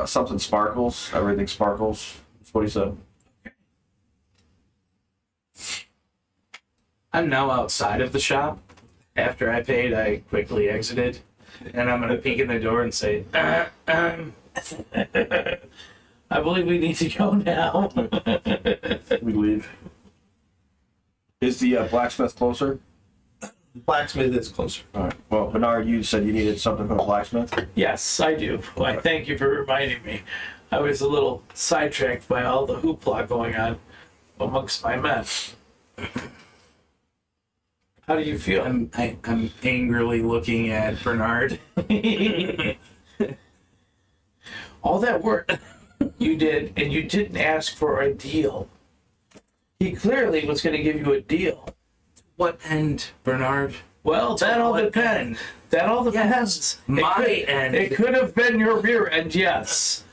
Something sparkles. Everything sparkles. That's what he said. I'm now outside of the shop. After I paid, I quickly exited. And I'm going to peek in the door and say, I believe we need to go now. We leave. Is the blacksmith closer? Blacksmith is closer. All right. Well, Bernard, you said you needed something from a blacksmith. Yes, I do. I thank you for reminding me. I was a little sidetracked by all the hoopla going on amongst my men. How do you feel? I'm angrily looking at Bernard. All that work you did, and you didn't ask for a deal. He clearly was going to give you a deal. What end, Bernard? Well, that all what depends. end? That all depends. My end. It could have been your rear end, yes.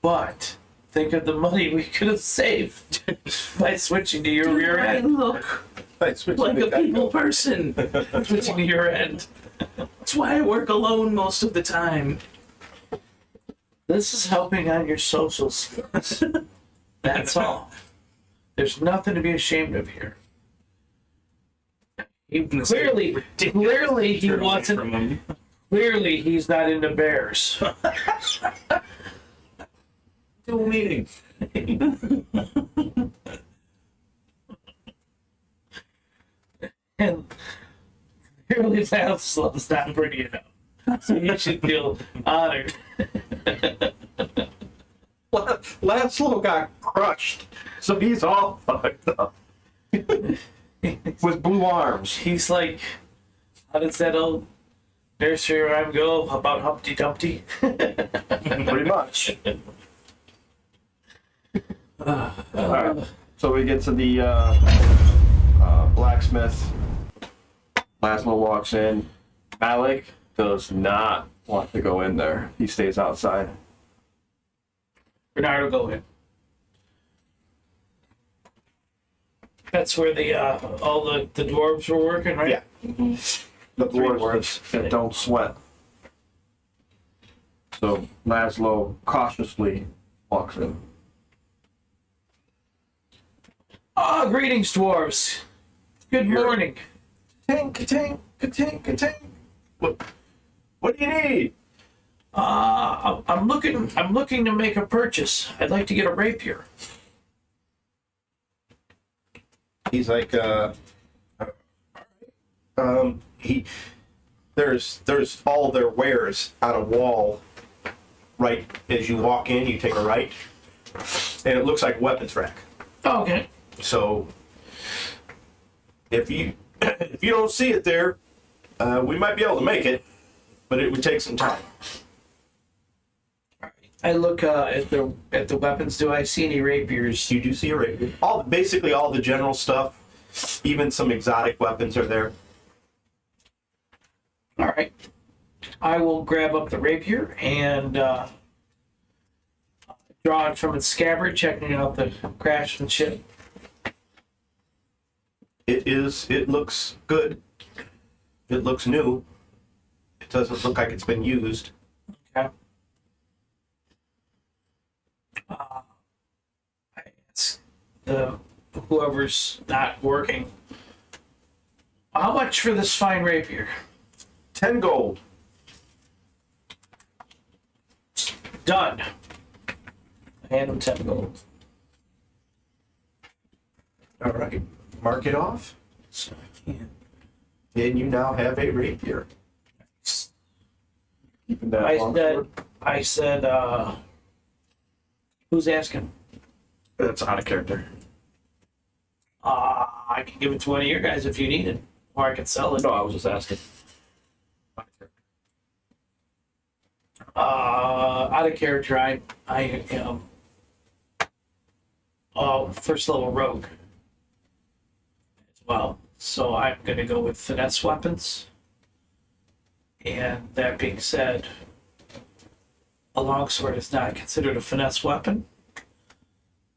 But think of the money we could have saved by switching to your rear I end. look Right, like a people person. Switching to your end. That's why I work alone most of the time. This is helping on your social skills. That's all. There's nothing to be ashamed of here. He clearly he wasn't. Clearly, he's not into bears. Dual meeting. And clearly, Laszlo's not pretty enough. So you should feel honored. Laszlo got crushed, so he's all fucked up. With blue arms. He's like, how does that old nursery rhyme go about Humpty Dumpty? Pretty much. Alright, so we get to the blacksmith. Laszlo walks in. Malik does not want to go in there. He stays outside. Bernard will go in. That's where the all the dwarves were working, right? Yeah. The dwarves that don't sweat. So Laszlo cautiously walks in. Ah, greetings, dwarves. Good morning. Ka-ting, ka-ting, ka-ting, ka-ting. What do you need? I'm looking to make a purchase. I'd like to get a rapier. He's like, there's all their wares on a wall right as you walk in. You take a right, and it looks like a weapons rack. Oh, okay. So if you don't see it there, we might be able to make it, but it would take some time. I look at the weapons. Do I see any rapiers? You do see a rapier. Basically all the general stuff, even some exotic weapons are there. All right. I will grab up the rapier and draw it from its scabbard, checking out the craftsmanship. It looks good. It looks new. It doesn't look like it's been used. Okay. I ask whoever's not working, how much for this fine rapier? 10 gold. Done. I hand him 10 gold. All right. Mark it off. So I can't. And you now have a rapier. Keeping that long sword. I said, who's asking? That's out of character. I can give it to one of your guys if you need it, or I can sell it. No, I was just asking. Out of character, I am first level rogue as well. So I'm going to go with finesse weapons. And that being said, a longsword is not considered a finesse weapon.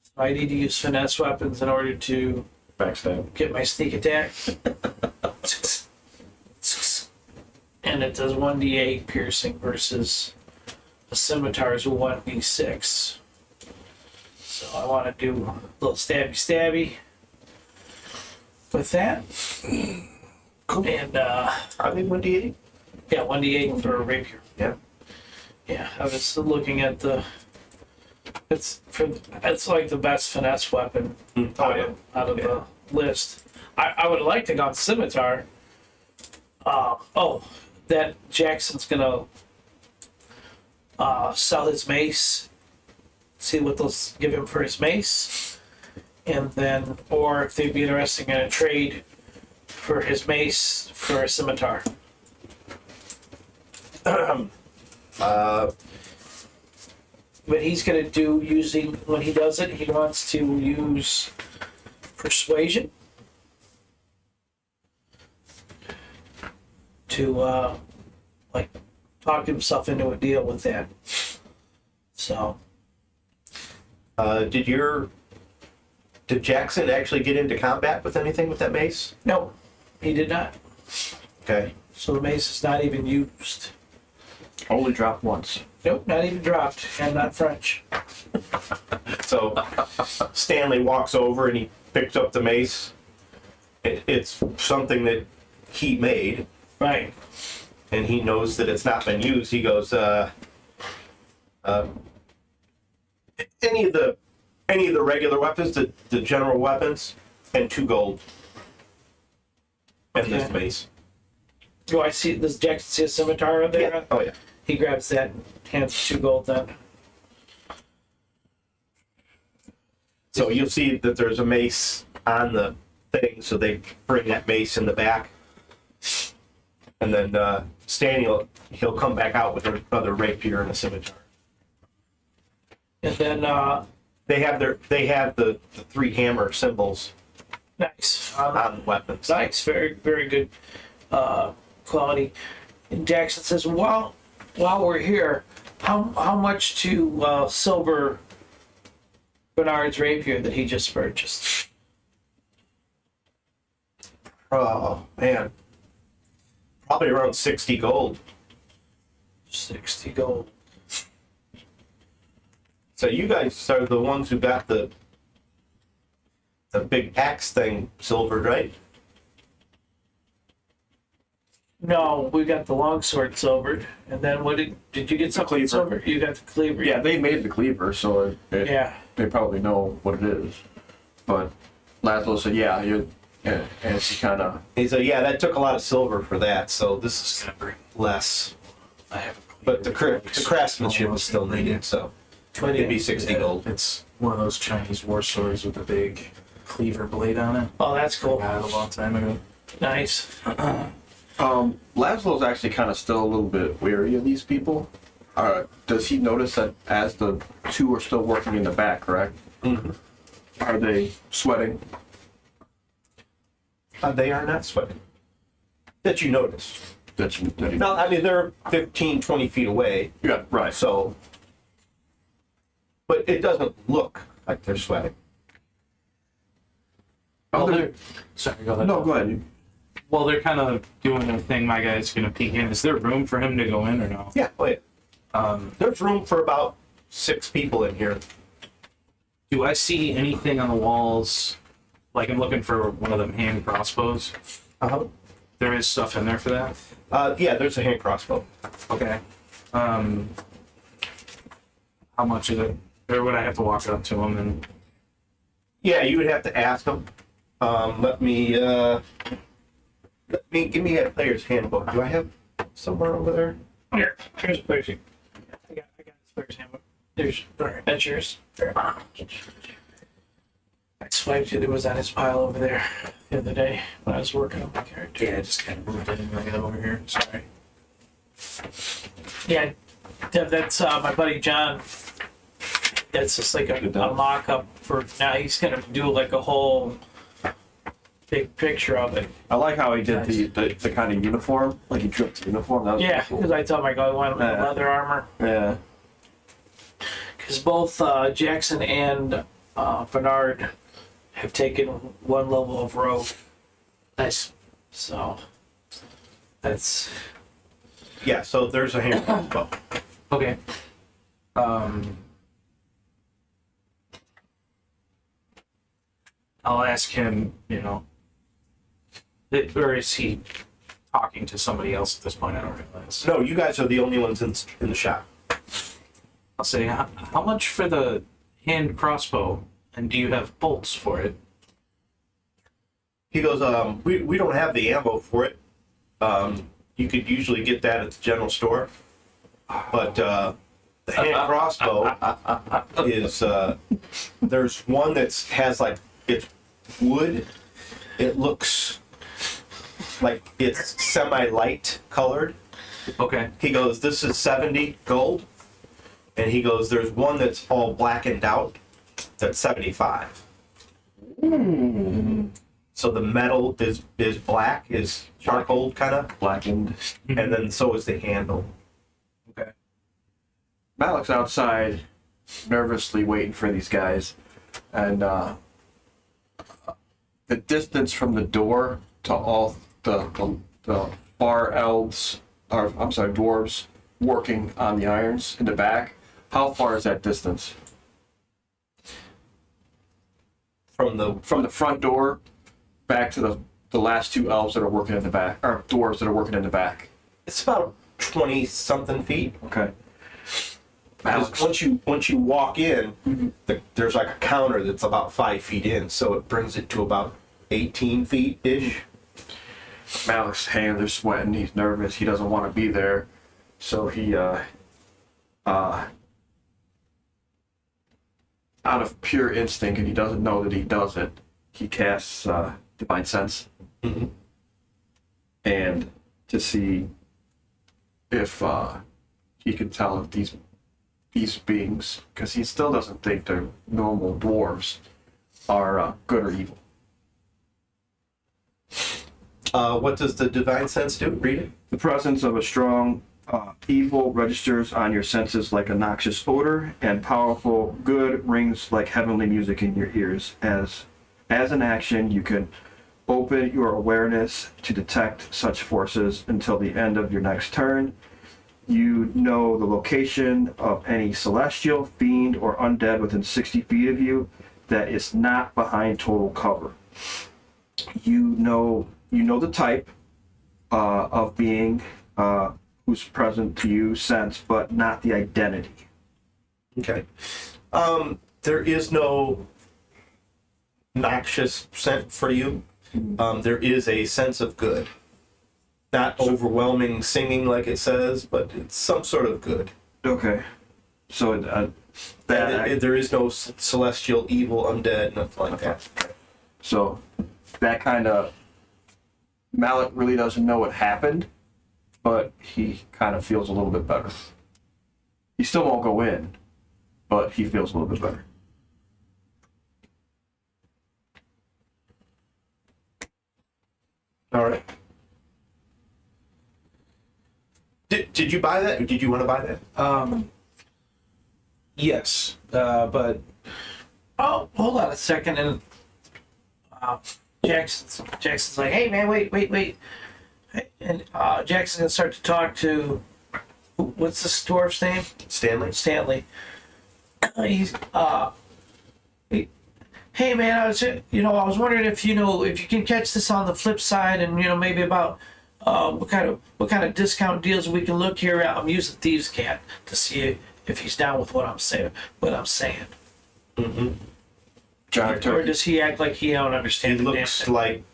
So I need to use finesse weapons in order to Backstab. get my sneak attack. And it does 1d8 piercing versus a scimitar's 1d6. So I want to do a little stabby with that. Cool. And Are they 1d8? yeah, 1d8 for a rapier. Yeah. Yeah, I was looking at the. It's like the best finesse weapon out of the list. I would like to go on scimitar. That Jackson's gonna sell his mace. See what they'll give him for his mace, and then, or if they'd be interested in a trade for his mace for a scimitar. But he's going to do when he does it, he wants to use persuasion to talk himself into a deal with that. So, did Jackson actually get into combat with anything with that mace? no, he did not. Okay. So the mace is not even used. Only dropped once. Nope, not even dropped, and not French. So Stanley walks over and he picks up the mace. It's something that he made, Right. and he knows that it's not been used. He goes, any of the regular weapons, the general weapons, and 2 gold. And this Okay. mace. Do I see, does Jackson see a scimitar in there? Yeah. Oh yeah. He grabs that and hands 2 gold then. So you'll see that there's a mace on the thing, so they bring that mace in the back. And then Stanley, he'll come back out with another rapier and a scimitar. And then, They have the 3 hammer symbols nice. on the weapons. Nice, very, very good quality. And Jackson says, while we're here, how much to silver Bernard's rapier that he just purchased? Oh man, probably around 60 gold. 60 gold. So you guys are the ones who got the big axe thing silvered, right? No, we got the longsword silvered. And then what did you get something cleaver. silver? You got the cleaver. Yeah, they made the cleaver, so Yeah. they probably know what it is. But Laszlo said, yeah, and he kind of, He said, yeah, that took a lot of silver for that, so this is Gonna bring- less. I have a But the craftsmanship was still needed, so it'd be 60 gold. It's one of those Chinese war swords with a big cleaver blade on it. Oh, that's cool. I had it a long time ago. Nice. Laszlo's actually kind of still a little bit wary of these people. Does he notice that as the 2 are still working in the back, correct? Mhm. Are they sweating? They are not sweating. That you notice. That he, No, I mean, they're 15, 20 feet away, yeah, right. so. But it doesn't look like they're sweating. Well, Other- they're, sorry, go ahead. no, go ahead. Well, they're kind of doing their thing. My guy's gonna peek in. Is there room for him to go in or no? Yeah, oh yeah. There's room for about 6 people in here. Do I see anything on the walls? Like I'm looking for one of them hand crossbows. Uh-huh. There is stuff in there for that. Yeah, there's a hand crossbow. Okay. How much is it? Or would I have to walk up to him and? Yeah, you would have to ask them. Let me give me a player's handbook. Do I have somewhere over there? Here's player's handbook. I got this player's handbook. There's, that's yours. I swiped it. It was on his pile over there the other day when I was working on my character. Yeah, I just kind of moved it and bring it over here. Sorry. Yeah, that's my buddy John. That's just like a mock-up for now. He's gonna do like a whole big picture of it. I like how he did the kind of uniform, like he drew up the uniform. That was Yeah, cool. because I told my guy I wanted Yeah. leather armor. Yeah. Because both Jackson and Bernard have taken 1 level of rogue. Nice. So that's Yeah, so there's a hand crossbow. Okay. I'll ask him, or is he talking to somebody else at this point? I don't realize. No, you guys are the only ones in the shop. I'll say, how much for the hand crossbow? And do you have bolts for it? He goes, we don't have the ammo for it. You could usually get that at the general store. But the hand crossbow is, there's one that has like, it's wood. It looks like it's semi-light colored. Okay. He goes, this is 70 gold. And he goes, there's one that's all blackened out. That's 75. So the metal is black, is charcoal kind of, Blackened. and then so is the handle. Okay. Malik's outside, nervously waiting for these guys, and the distance from the door to all the bar elves, or I'm sorry, dwarves working on the irons in the back. How far is that distance From the from the front door back to the last two elves that are working in the back, or dwarves that are working in the back? it's about 20 something feet. Okay. Because once you walk in, there's like a counter that's about 5 feet in, so it brings it to about 18 feet ish. Malik's hands are sweating. He's nervous. He doesn't want to be there, so he out of pure instinct, and he doesn't know that he does it, he casts Divine Sense. And to see if he can tell if these beings, because he still doesn't think they're normal dwarves, are good or evil. What does the divine sense do? Read it. The presence of a strong evil registers on your senses like a noxious odor, and powerful good rings like heavenly music in your ears. As an action, you can open your awareness to detect such forces until the end of your next turn. You know the location of any celestial, fiend, or undead within 60 feet of you that is not behind total cover. You know the type of being who's present to you, sense, but not the identity. Okay. There is no noxious scent for you. There is a sense of good. Not overwhelming singing like it says, but it's some sort of good. Okay. So There is no celestial, evil, undead, nothing like that. So that kind of, Malik really doesn't know what happened, but he kind of feels a little bit better. He still won't go in, but he feels a little bit better. All right. Did you buy that? Or did you want to buy that? Yes, but Oh, hold on a second. And Jackson's like, hey, man, wait. And Jackson's going to start to talk to, what's this dwarf's name? Stanley? Stanley. He's, hey, man, I was wondering if you can catch this on the flip side, and, maybe about what kind of discount deals we can look here at. I'm using Thieves' Cat to see if he's down with what I'm saying. Mm-hmm. Or does he act like he don't He understand the damn looks thing? like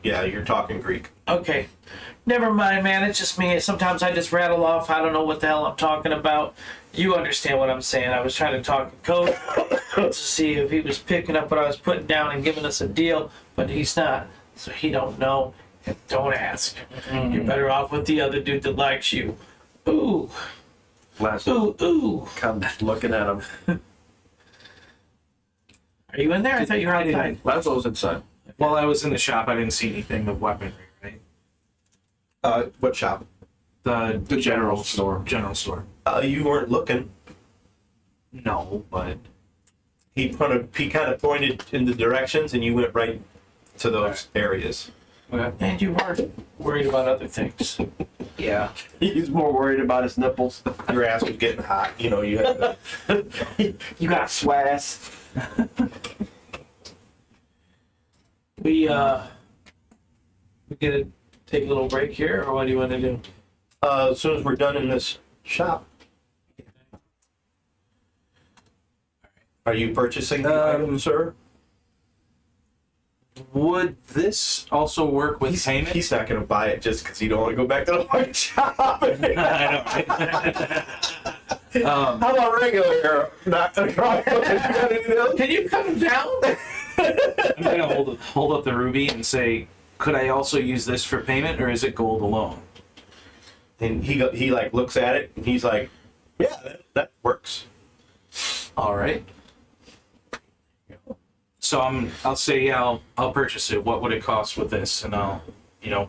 you're talking Greek. Okay. Never mind, man. It's just me. Sometimes I just rattle off. I don't know what the hell I'm talking about. You understand what I'm saying. I was trying to talk in code to see if he was picking up what I was putting down and giving us a deal, but he's not. So he don't know. And don't ask. You're better off with the other dude that likes you. Ooh. Ooh. Come looking at him. Are you in there? I thought you were outside. Laszlo's inside. while I was in the shop, I didn't see anything of weaponry, right? What shop? The general store. General store. You weren't looking. No, but He kind of pointed in the directions, and you went right to those areas. okay. And you weren't worried about other things. Yeah. He's more worried about his nipples. Your ass was getting hot. You had You got sweat ass. We gonna take a little break here, or what do you want to do? as soon as we're done in this shop. Are you purchasing the item, sir? Would this also work with payment? He's not going to buy it just because he don't want to go back to the white shop. How about regular? Not going to try. Can you cut him down? I'm gonna hold up the ruby and say, could I also use this for payment, or is it gold alone? And he like looks at it and he's like, yeah, that works. All right. So I'll say, yeah, I'll purchase it. What would it cost with this? And I'll,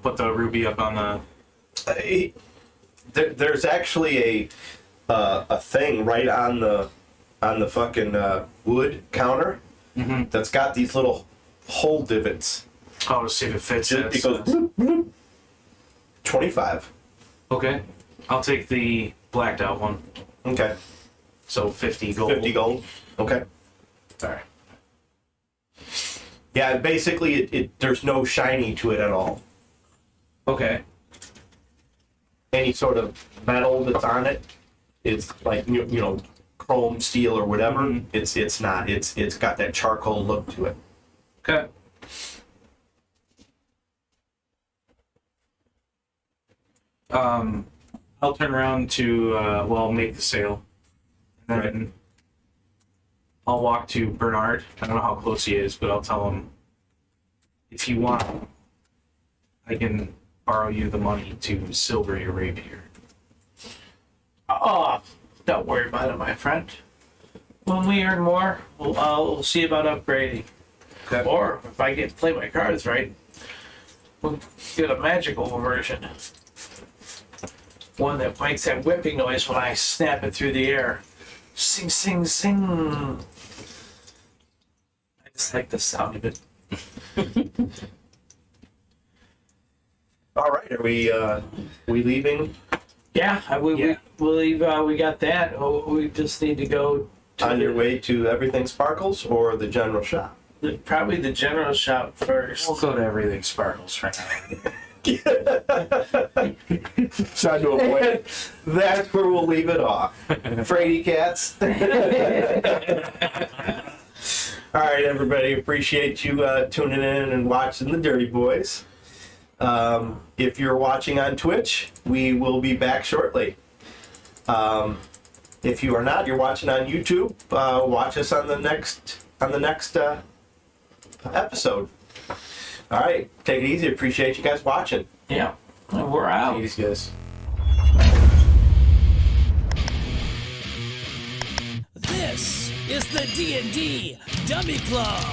put the ruby up on the. There's actually a thing right on the fucking wood counter that's got these little hole divots. Oh, to see if it fits. It goes bloop, bloop. 25. Okay. I'll take the blacked out one. Okay. So 50 gold. 50 gold. Okay. All right. Yeah, basically it there's no shiny to it at all. Okay. Any sort of metal that's on it, it's like chrome, steel, or whatever. It's not. It's got that charcoal look to it. Okay. I'll turn around to make the sale, and then I'll walk to Bernard. I don't know how close he is, but I'll tell him, if you want, I can borrow you the money to silver your rapier. Oh, don't worry about it, my friend. When we earn more, we'll see about upgrading. Okay. Or if I get play my cards right, we'll get a magical version. One that makes that whipping noise when I snap it through the air. Sing, sing, sing. I just like the sound of it. All right, are we leaving? Yeah, we'll leave. We got that. Oh, we just need to go to On your way to Everything Sparkles or the general shop? probably the general shop first. We'll go to Everything Sparkles for now. Trying to avoid. That's where we'll leave it off. Fraidy cats. All right, everybody. Appreciate you tuning in and watching the Dirty Boys. If you're watching on Twitch, we will be back shortly. If you are not, you're watching on YouTube. Watch us on the next episode. All right, take it easy. Appreciate you guys watching. Yeah, and we're out. These guys. This is the D&D Dummy Club.